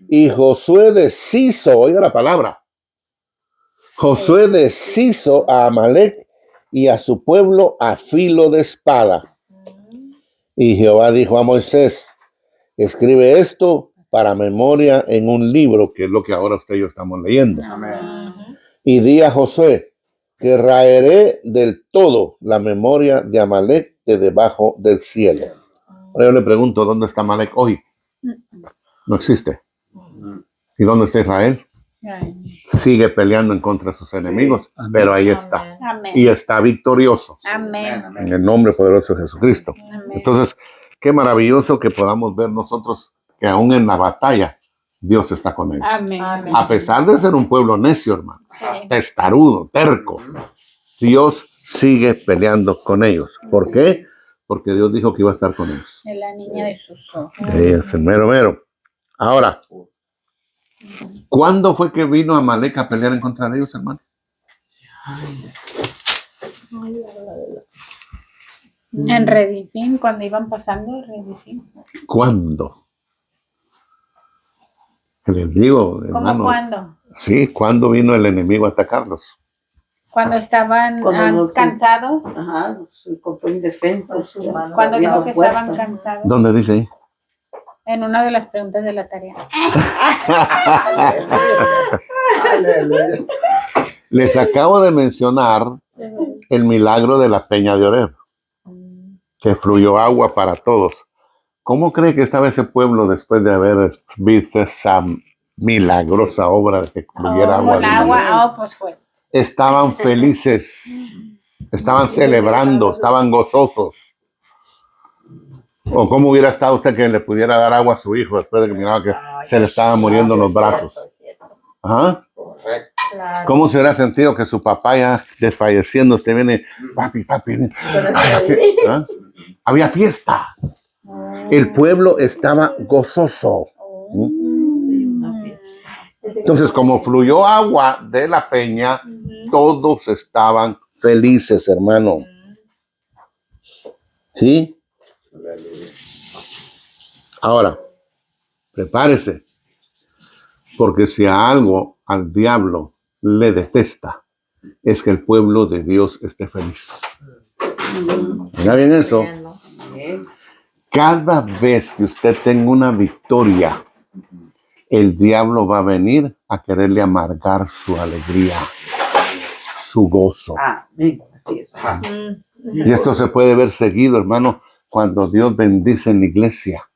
Y Josué deshizo, oiga la palabra, Josué deshizo a Amalek y a su pueblo a filo de espada. Y Jehová dijo a Moisés, escribe esto para memoria en un libro, que es lo que ahora usted y yo estamos leyendo. Amén. Y di a Josué que raeré del todo la memoria de Amalek de debajo del cielo. Ahora yo le pregunto, ¿dónde está Amalek hoy? No existe. ¿Y dónde está Israel? Sigue peleando en contra de sus enemigos, pero ahí está. Amén. Y está victorioso Amén. en el nombre poderoso de Jesucristo. Amén. Entonces, qué maravilloso que podamos ver nosotros que aún en la batalla Dios está con ellos. Amén. Amén. A pesar de ser un pueblo necio, hermano, Sí. testarudo, terco, Dios sigue peleando con ellos. ¿Por qué? Porque Dios dijo que iba a estar con ellos. Es la niña de sus ojos. Es el mero mero. Ahora, ¿cuándo fue que vino Amalek a pelear en contra de ellos, hermano? En Redifín, cuando iban pasando Redifín. ¿Cuándo? Que les digo, ¿Cómo hermanos. cuándo? Sí, ¿cuándo vino el enemigo a atacarlos? Cuando estaban Cuando no se- cansados. Ajá, se encontró indefenso. Con sus manos. Cuando dijo que Abriendo estaban puertas. cansados. ¿Dónde dice ahí? En una de las preguntas de la tarea. Aleluya. Les acabo de mencionar el milagro de la peña de Oreb, que fluyó agua para todos. ¿Cómo cree que estaba ese pueblo después de haber visto esa milagrosa obra de que fluyera agua? Con de agua, vida? pues fue. Estaban felices, estaban celebrando, estaban gozosos. ¿O cómo hubiera estado usted que le pudiera dar agua a su hijo después de que miraba que se le estaban muriendo en los brazos? Ajá. Correcto. Claro. ¿Cómo se hubiera sentido que su papá ya desfalleciendo, usted viene, papi, papi? ¿Ah? Había fiesta. El pueblo estaba gozoso. Entonces, como fluyó agua de la peña, todos estaban felices, hermano. ¿Sí? Ahora, prepárese, porque si a algo al diablo le detesta, es que el pueblo de Dios esté feliz. Mira bien eso. Cada vez que usted tenga una victoria, el diablo va a venir a quererle amargar su alegría, su gozo. Amén. Así es. Y esto se puede ver seguido, hermano, cuando Dios bendice en la iglesia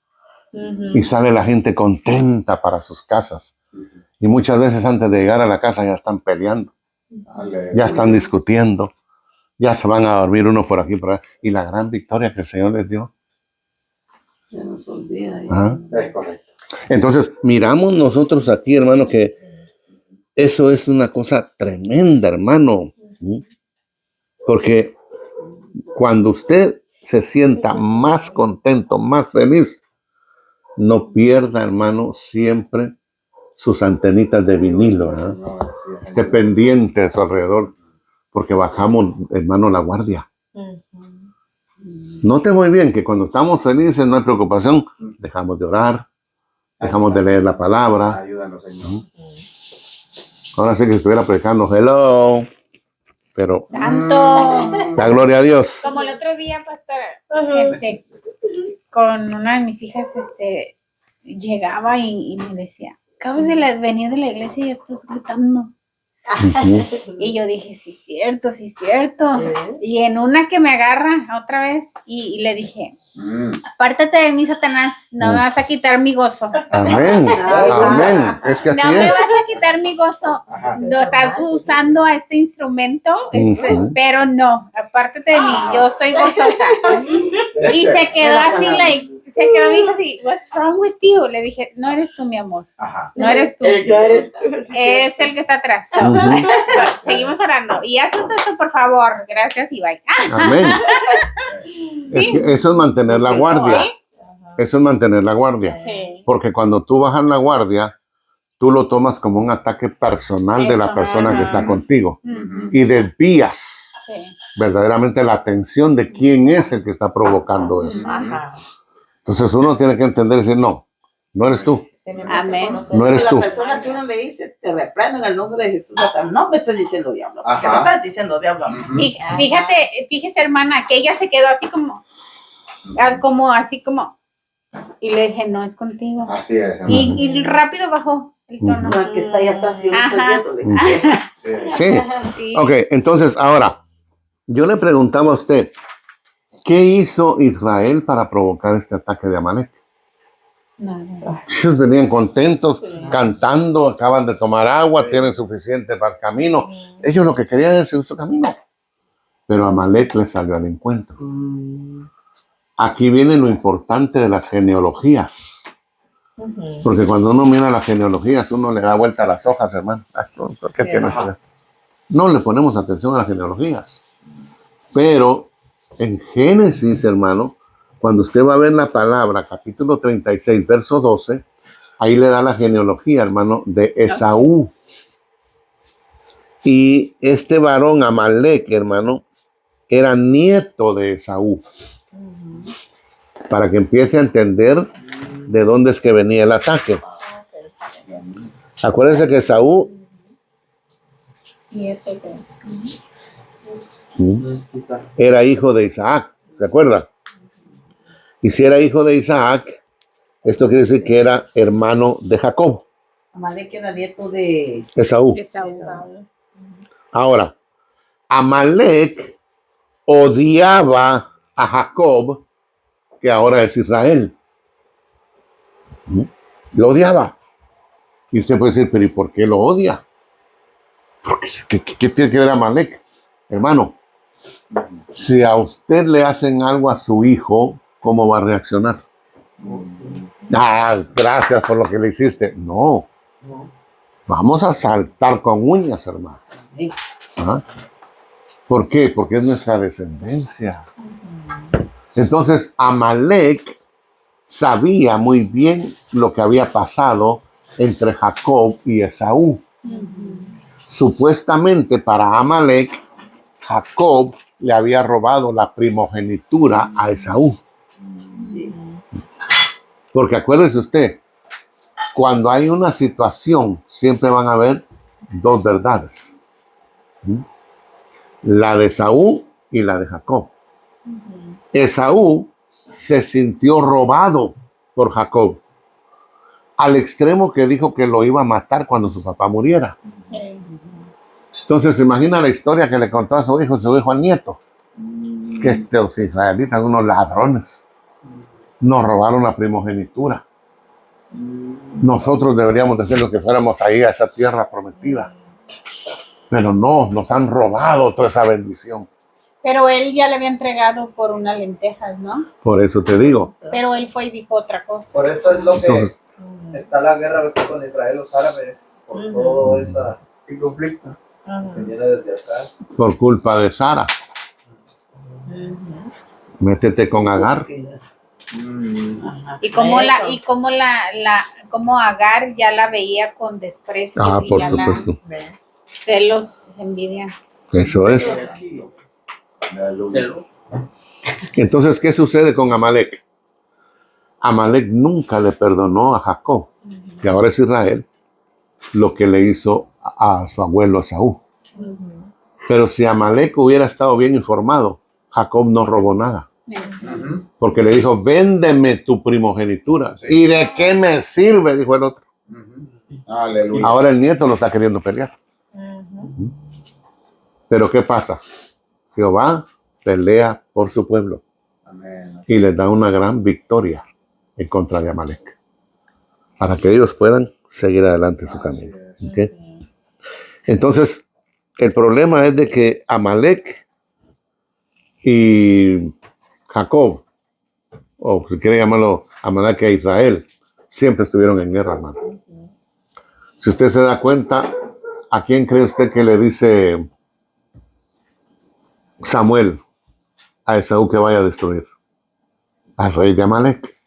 y sale la gente contenta para sus casas. Y muchas veces antes de llegar a la casa ya están peleando, ya están discutiendo, ya se van a dormir uno por aquí y por allá. Y la gran victoria que el Señor les dio. Ya nos olvida. Ajá. Es correcto. Entonces, miramos nosotros aquí, hermano, que eso es una cosa tremenda, hermano. ¿Sí? Porque cuando usted se sienta más contento, más feliz, no pierda, hermano, siempre sus antenitas de vinilo. Esté pendiente de su alrededor, porque bajamos, hermano, la guardia. Note muy bien que cuando estamos felices, no hay preocupación, dejamos de orar, dejamos de leer la palabra. Ayúdanos, Señor. Ahora sí que estuviera predicando, hello, pero Santo. da gloria a Dios. Como el otro día, pastor, con una de mis hijas, llegaba y me decía, acabas de venir de la iglesia y ya estás gritando. Y yo dije, sí, cierto, sí, cierto. Y en una que me agarra otra vez y le dije, apártate de mí, Satanás, no me vas a quitar mi gozo. Amén, amén. Es que así No me es. vas a quitar mi gozo. Lo estás usando a este instrumento, pero no, apártate de mí, yo soy gozosa. Y se quedó así, se quedó mi hija así, what's wrong with you? Le dije, no eres tú, mi amor. No eres tú. Es el que está atrás. Seguimos orando. Y haces eso, por favor. Gracias y bye. Amén. Es que eso es mantener la guardia. Eso es mantener la guardia. Sí. Porque cuando tú bajas la guardia, tú lo tomas como un ataque personal de la Eso, persona que está contigo. Ujú. Y desvías Sí. verdaderamente la atención de quién es el que está provocando eso. Entonces uno tiene que entender y decir, no eres tú. Amén. No eres tú. La persona que uno le dice, te reprendo en el nombre de Jesús. No me estoy diciendo diablo. Porque Ajá. me estás diciendo diablo. Fíjese, hermana, que ella se quedó así como, y le dije, no es contigo. Así es. Y rápido bajó el tono. No, el que está ahí atrás, yo no estoy Ajá. viendo. Sí. Sí. Sí. Ok, entonces ahora, yo le preguntaba a usted, ¿qué hizo Israel para provocar este ataque de Amalek? Nada. Ellos venían contentos, cantando, acaban de tomar agua, tienen suficiente para el camino. Ellos lo que querían es seguir su camino. Pero Amalek les salió al encuentro. Aquí viene lo importante de las genealogías. Porque cuando uno mira las genealogías, uno le da vuelta a las hojas, hermano. ¿Por qué tiene que ver? No le ponemos atención a las genealogías. Pero en Génesis, hermano, cuando usted va a ver la palabra, capítulo 36, verso 12, ahí le da la genealogía, hermano, de Esaú. Y este varón Amalek, hermano, era nieto de Esaú. Para que empiece a entender de dónde es que venía el ataque. Acuérdense que Esaú era hijo de Isaac, ¿se acuerda? Y si era hijo de Isaac, esto quiere decir que era hermano de Jacob, Amalek era nieto de Esaú. Esaú. Ahora, Amalek odiaba a Jacob, que ahora es Israel. Lo odiaba. Y usted puede decir, pero ¿y por qué lo odia? ¿Qué tiene que ver Amalek? Hermano, si a usted le hacen algo a su hijo, ¿cómo va a reaccionar? Ah, gracias por lo que le hiciste. No. Vamos a saltar con uñas, hermano. ¿Ah? ¿Por qué? Porque es nuestra descendencia. Entonces, Amalek sabía muy bien lo que había pasado entre Jacob y Esaú. Supuestamente para Amalek, Jacob le había robado la primogenitura a Esaú. Porque acuérdese usted, cuando hay una situación, siempre van a haber dos verdades. La de Esaú y la de Jacob. Esaú se sintió robado por Jacob, al extremo que dijo que lo iba a matar cuando su papá muriera. Entonces, se imagina la historia que le contó a su hijo al nieto. Que los israelitas son unos ladrones. Nos robaron la primogenitura. Nosotros deberíamos decir lo que fuéramos ahí a esa tierra prometida. Pero no, nos han robado toda esa bendición. Pero él ya le había entregado por unas lentejas, ¿no? Por eso te digo. Pero él fue y dijo otra cosa. Por eso es lo que Entonces, está la guerra ahorita con Israel, los árabes, por todo esa El conflicto. que viene desde acá. por culpa de Sara. Métete con Agar. Y como Agar ya la veía con desprecio Ah, y por ya supuesto. celos, envidia. Eso es. Entonces, ¿qué sucede con Amalek? Amalek nunca le perdonó a Jacob, que ahora es Israel, lo que le hizo a su abuelo Esaú. Pero si Amalek hubiera estado bien informado, Jacob no robó nada. Porque le dijo, véndeme tu primogenitura. ¿Y de qué me sirve? Dijo el otro. Aleluya. Ahora el nieto lo está queriendo pelear. Pero ¿qué pasa? Jehová pelea por su pueblo Amén. y les da una gran victoria en contra de Amalek, para que ellos puedan seguir adelante su camino. ¿Ok? Entonces, el problema es de que Amalek y Jacob, o si quiere llamarlo Amalek e Israel, siempre estuvieron en guerra, hermano. Si usted se da cuenta, ¿a quién cree usted que le dice Samuel a Esaú que vaya a destruir? Al rey de Amalek.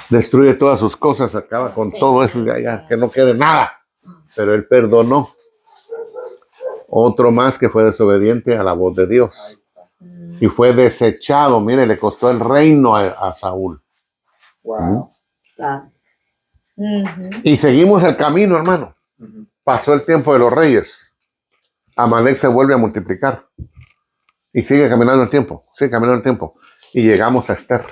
Destruye todas sus cosas, acaba con todo eso, ya, que no quede nada. Pero él perdonó. Otro más que fue desobediente a la voz de Dios. Y fue desechado. Mire, le costó el reino a Saúl. Wow. Y seguimos el camino, hermano. Pasó el tiempo de los reyes. Amalek se vuelve a multiplicar. Y sigue caminando el tiempo. Sigue caminando el tiempo. Y llegamos a Esther.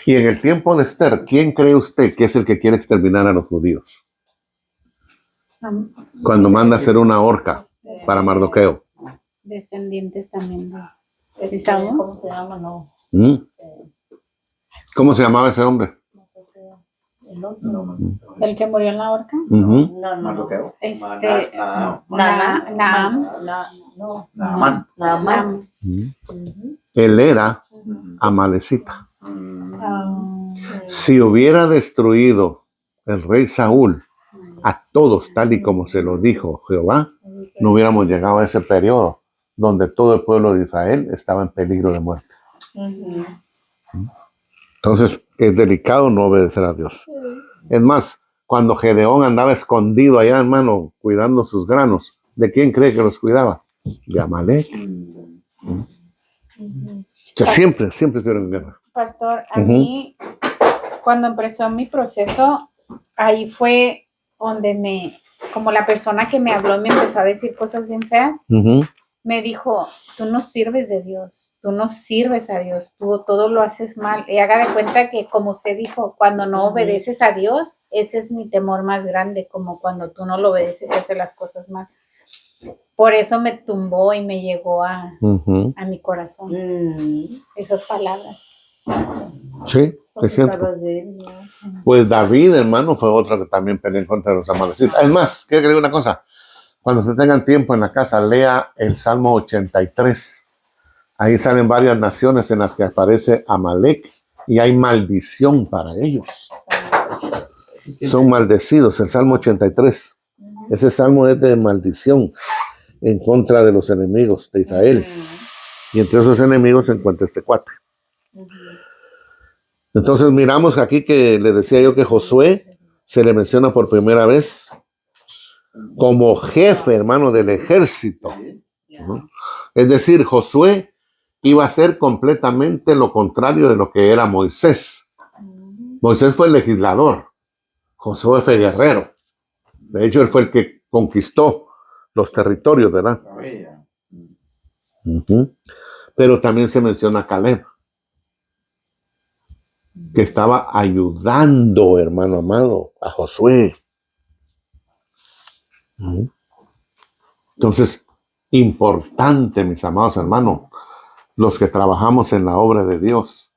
Y en el tiempo de Esther, ¿quién cree usted que es el que quiere exterminar a los judíos? Cuando manda a hacer una horca para Mardoqueo. Descendientes también de ¿Cómo se llama? No. ¿Cómo se llamaba ese hombre? El otro. el que murió en la horca. Ujú. Mardoqueo. Naam. Naamán. Naam. Él era amalecita. Si hubiera destruido el rey Saúl a todos tal y como se lo dijo Jehová, no hubiéramos llegado a ese periodo donde todo el pueblo de Israel estaba en peligro de muerte. Entonces es delicado no obedecer a Dios. Es más, cuando Gedeón andaba escondido allá, hermano, cuidando sus granos, ¿de quién cree que los cuidaba? De Amalek. O sea, siempre estuvieron en guerra. Pastor, a mí, cuando empezó mi proceso, ahí fue donde como la persona que me habló y me empezó a decir cosas bien feas, me dijo, tú no sirves de Dios, tú no sirves a Dios, tú todo lo haces mal. Y haga de cuenta que, como usted dijo, cuando no obedeces a Dios, ese es mi temor más grande, como cuando tú no lo obedeces y haces las cosas mal. Por eso me tumbó y me llegó a mi corazón esas palabras. Sí, es cierto. Pues David, hermano, fue otro que también peleó en contra de los amalecitas. Es más, quiero que le diga una cosa. Cuando se tengan tiempo en la casa, lea el Salmo 83. Ahí salen varias naciones en las que aparece Amalek y hay maldición para ellos. son maldecidos. El Salmo 83. Ese salmo es de maldición en contra de los enemigos de Israel. Y entre esos enemigos se encuentra este cuate. Entonces miramos aquí que le decía yo que Josué se le menciona por primera vez como jefe, hermano, del ejército. ¿No? Es decir, Josué iba a ser completamente lo contrario de lo que era Moisés. Moisés fue el legislador, Josué fue guerrero. De hecho, él fue el que conquistó los territorios, ¿verdad? Pero también se menciona a Caleb, que estaba ayudando, hermano amado, a Josué. Entonces, importante, mis amados hermanos, los que trabajamos en la obra de Dios,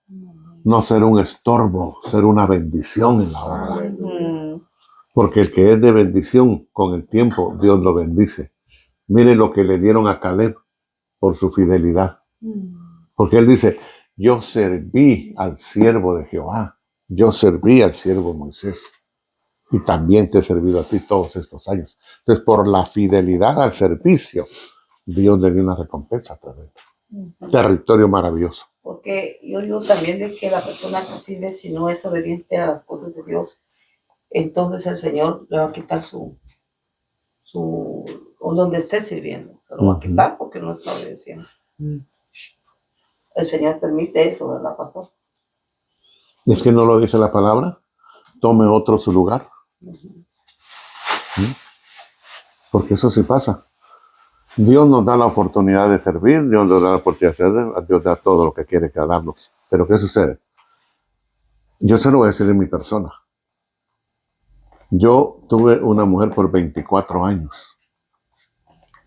no ser un estorbo, ser una bendición en la obra. Porque el que es de bendición, con el tiempo, Dios lo bendice. Mire lo que le dieron a Caleb por su fidelidad. Porque él dice, yo serví al siervo de Jehová, yo serví al siervo Moisés, y también te he servido a ti todos estos años. Entonces, por la fidelidad al servicio, Dios le dio una recompensa tremenda. Territorio maravilloso. Porque yo digo también de que la persona que sirve, si no es obediente a las cosas de Dios, entonces el Señor le va a quitar o donde esté sirviendo, se lo va a quitar porque no está obedeciendo. El Señor permite eso, ¿verdad, pastor? Es que no lo dice la palabra. Tome otro su lugar. Porque eso sí pasa. Dios nos da la oportunidad de servir, Dios nos da la oportunidad de hacer, Dios da todo lo que quiere que darnos. Pero ¿qué sucede? Yo se lo voy a decir en mi persona. Yo tuve una mujer por 24 años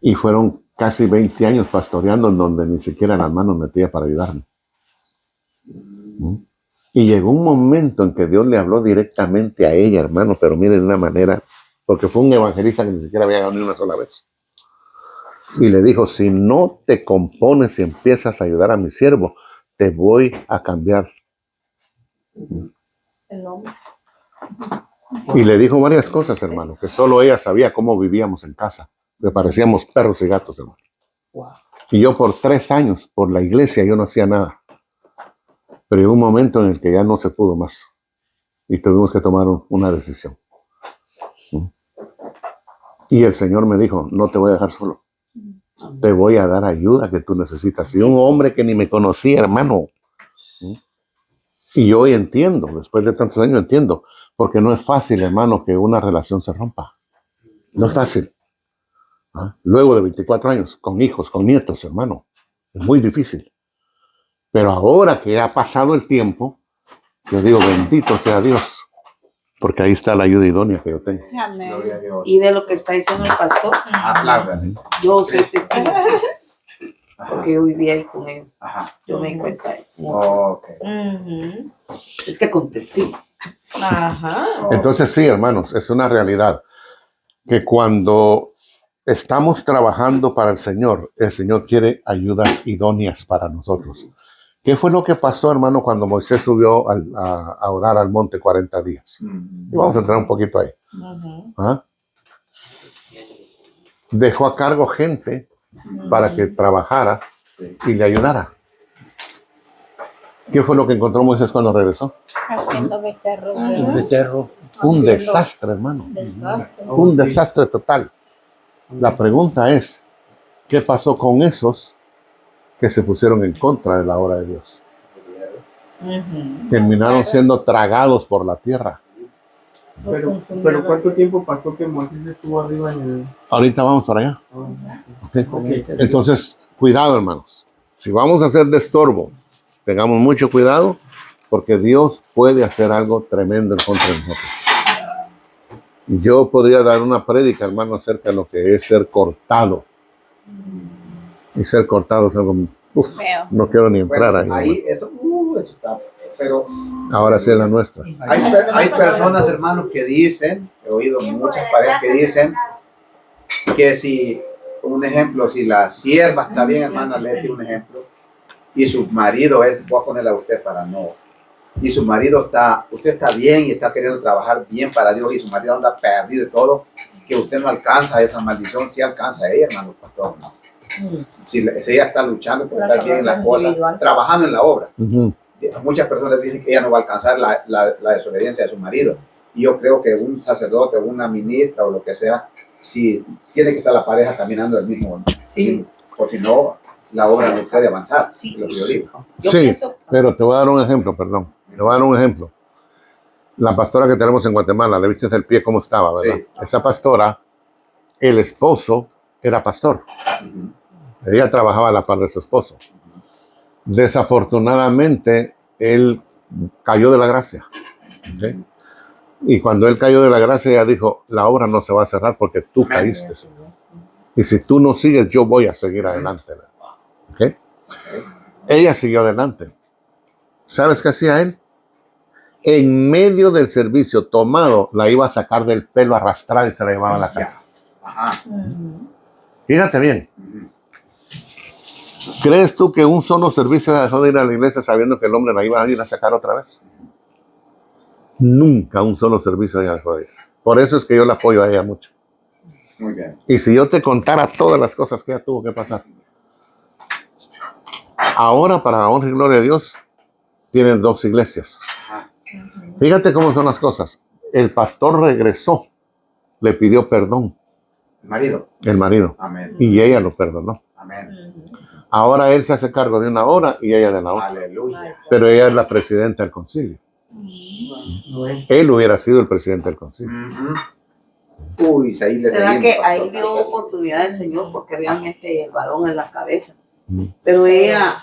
y fueron casi 20 años pastoreando en donde ni siquiera las manos metía para ayudarme. Y llegó un momento en que Dios le habló directamente a ella, hermano, pero miren de una manera, porque fue un evangelista que ni siquiera había llegado ni una sola vez. Y le dijo, si no te compones y empiezas a ayudar a mi siervo, te voy a cambiar. El nombre. Y le dijo varias cosas, hermano, que solo ella sabía cómo vivíamos en casa. Que parecíamos perros y gatos, hermano. Y yo por 3 años, por la iglesia, yo no hacía nada. Pero llegó un momento en el que ya no se pudo más. Y tuvimos que tomar una decisión. Y el Señor me dijo, no te voy a dejar solo. Te voy a dar ayuda que tú necesitas. Y un hombre que ni me conocía, hermano. Y yo hoy entiendo, después de tantos años entiendo, porque no es fácil, hermano, que una relación se rompa. No es fácil. Luego de 24 años, con hijos, con nietos, hermano. Es muy difícil. Pero ahora que ha pasado el tiempo, yo digo, bendito sea Dios. Porque ahí está la ayuda idónea que yo tengo. Amén. Gloria a Dios. Y de lo que está diciendo el pastor, Apláudale. yo soy testigo. Porque yo vivía ahí con ellos. Ajá. Yo me di cuenta. Ok. Es que con testigo. Ajá. Entonces sí, hermanos, es una realidad que cuando estamos trabajando para el Señor quiere ayudas idóneas para nosotros. ¿Qué fue lo que pasó, hermano, cuando Moisés subió a orar al monte 40 días? Y vamos a entrar un poquito ahí. Dejó a cargo gente para que trabajara y le ayudara. ¿Qué fue lo que encontró Moisés cuando regresó? Haciendo becerro. Un becerro. Un desastre, hermano. Desastre. Un desastre total. La pregunta es, ¿qué pasó con esos que se pusieron en contra de la obra de Dios? Terminaron siendo tragados por la tierra. Pero ¿cuánto tiempo pasó que Moisés estuvo arriba en el...? Ahorita vamos para allá. Ok. Entonces, cuidado, hermanos. Si vamos a hacer de estorbo, tengamos mucho cuidado, porque Dios puede hacer algo tremendo en contra de nosotros. Yo podría dar una prédica, hermano, acerca de lo que es ser cortado. Y ser cortado es algo... no quiero ni entrar ahí. Ahí, esto está, pero Ahora sí es la nuestra. hay personas, hermanos, que dicen, he oído muchas parejas que dicen que si, un ejemplo, si la sierva está bien, hermana Leti, un ejemplo, y su marido es, voy a ponerla a usted para no y su marido usted está bien y está queriendo trabajar bien para Dios y su marido anda perdido y todo, que usted no alcanza esa maldición, sí alcanza a ella, hermano pastor, ¿no? Si ella está luchando por estar bien en las cosas, trabajando en la obra. Muchas personas dicen que ella no va a alcanzar la desobediencia de su marido. Y yo creo que un sacerdote, una ministra o lo que sea, sí tiene que estar la pareja caminando del mismo, ¿no? Sí. Por si no, la obra no puede avanzar. Sí. Lo que yo digo. Yo Sí, pienso- pero te voy a dar un ejemplo, perdón. Te voy a dar un ejemplo. La pastora que tenemos en Guatemala, le viste el pie cómo estaba, ¿verdad? Sí. Esa pastora, el esposo era pastor. Ella trabajaba a la par de su esposo. Desafortunadamente, él cayó de la gracia. ¿Ok? Y cuando él cayó de la gracia, ella dijo, la obra no se va a cerrar porque tú caíste. Y si tú no sigues, yo voy a seguir adelante. ¿Ok? Ella siguió adelante. ¿Sabes qué hacía él? En medio del servicio tomado, la iba a sacar del pelo, arrastrar y se la llevaba a la casa. Ajá. Fíjate bien. ¿Crees tú que un solo servicio dejó de ir a la iglesia sabiendo que el hombre la iba a ir a sacar otra vez? Nunca un solo servicio ella dejó de ir. Por eso es que yo la apoyo a ella mucho. Muy bien. Y si yo te contara todas las cosas que ella tuvo que pasar. Ahora, para la honra y gloria de Dios, tienen 2 iglesias. Fíjate cómo son las cosas. El pastor regresó, le pidió perdón, Marido. el marido, Amén. y ella lo perdonó. Amén. Ahora él se hace cargo de una hora y ella de la otra. Aleluya. Pero ella es la presidenta del concilio. Él hubiera sido el presidente del concilio. Uy, ahí le ¿Será seguimos, que pastor. ahí dio oportunidad el Señor? Porque realmente el varón es la cabeza. Mm. Pero ella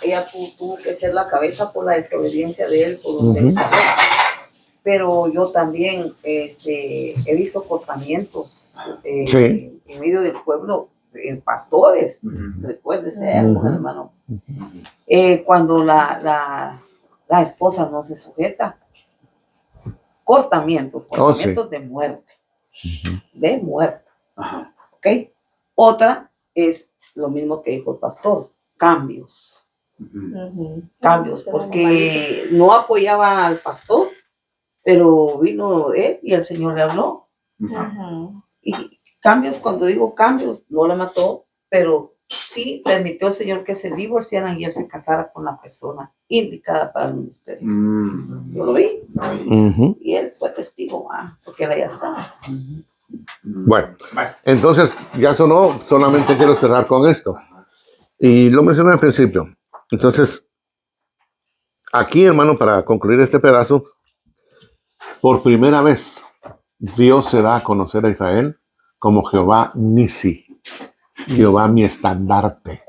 tuvo que ser la cabeza por la desobediencia de él. Por donde él salió. Pero yo también he visto cortamientos Sí. en medio del pueblo, pastores, recuérdese, hermano. Cuando la esposa no se sujeta, cortamientos Sí. de muerte, de muerte. Ajá. ¿Ok? Otra es lo mismo que dijo el pastor, cambios, porque no apoyaba al pastor, pero vino él y el Señor le habló. Y cambios, cuando digo cambios, no la mató, pero sí permitió al Señor que se divorciaran y él se casara con la persona indicada para el ministerio. Yo lo vi y él fue testigo, porque él ya estaba. Bueno, entonces ya sonó, solamente quiero cerrar con esto. Y lo mencioné al principio. Entonces, aquí, hermano, para concluir este pedazo, por primera vez, Dios se da a conocer a Israel como Jehová Nisi, Jehová mi estandarte.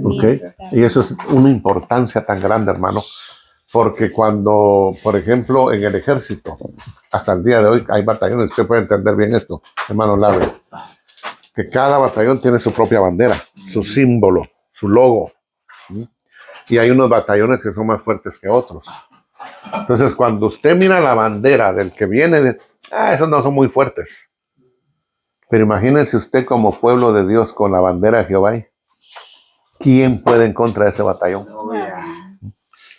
¿Ok? Y eso es una importancia tan grande, hermano, porque cuando, por ejemplo, en el ejército, hasta el día de hoy hay batallones, usted puede entender bien esto, hermano Larry, que cada batallón tiene su propia bandera, su símbolo, su logo. Y hay unos batallones que son más fuertes que otros. Entonces, cuando usted mira la bandera del que viene, esos no son muy fuertes. Pero imagínense usted como pueblo de Dios con la bandera de Jehová. ¿Quién puede en contra de ese batallón?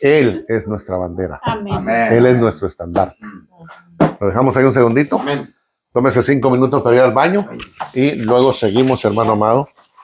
Él es nuestra bandera. Amén. Él es nuestro estandarte. Lo dejamos ahí un segundito. Tómese 5 minutos para ir al baño y luego seguimos, hermano amado.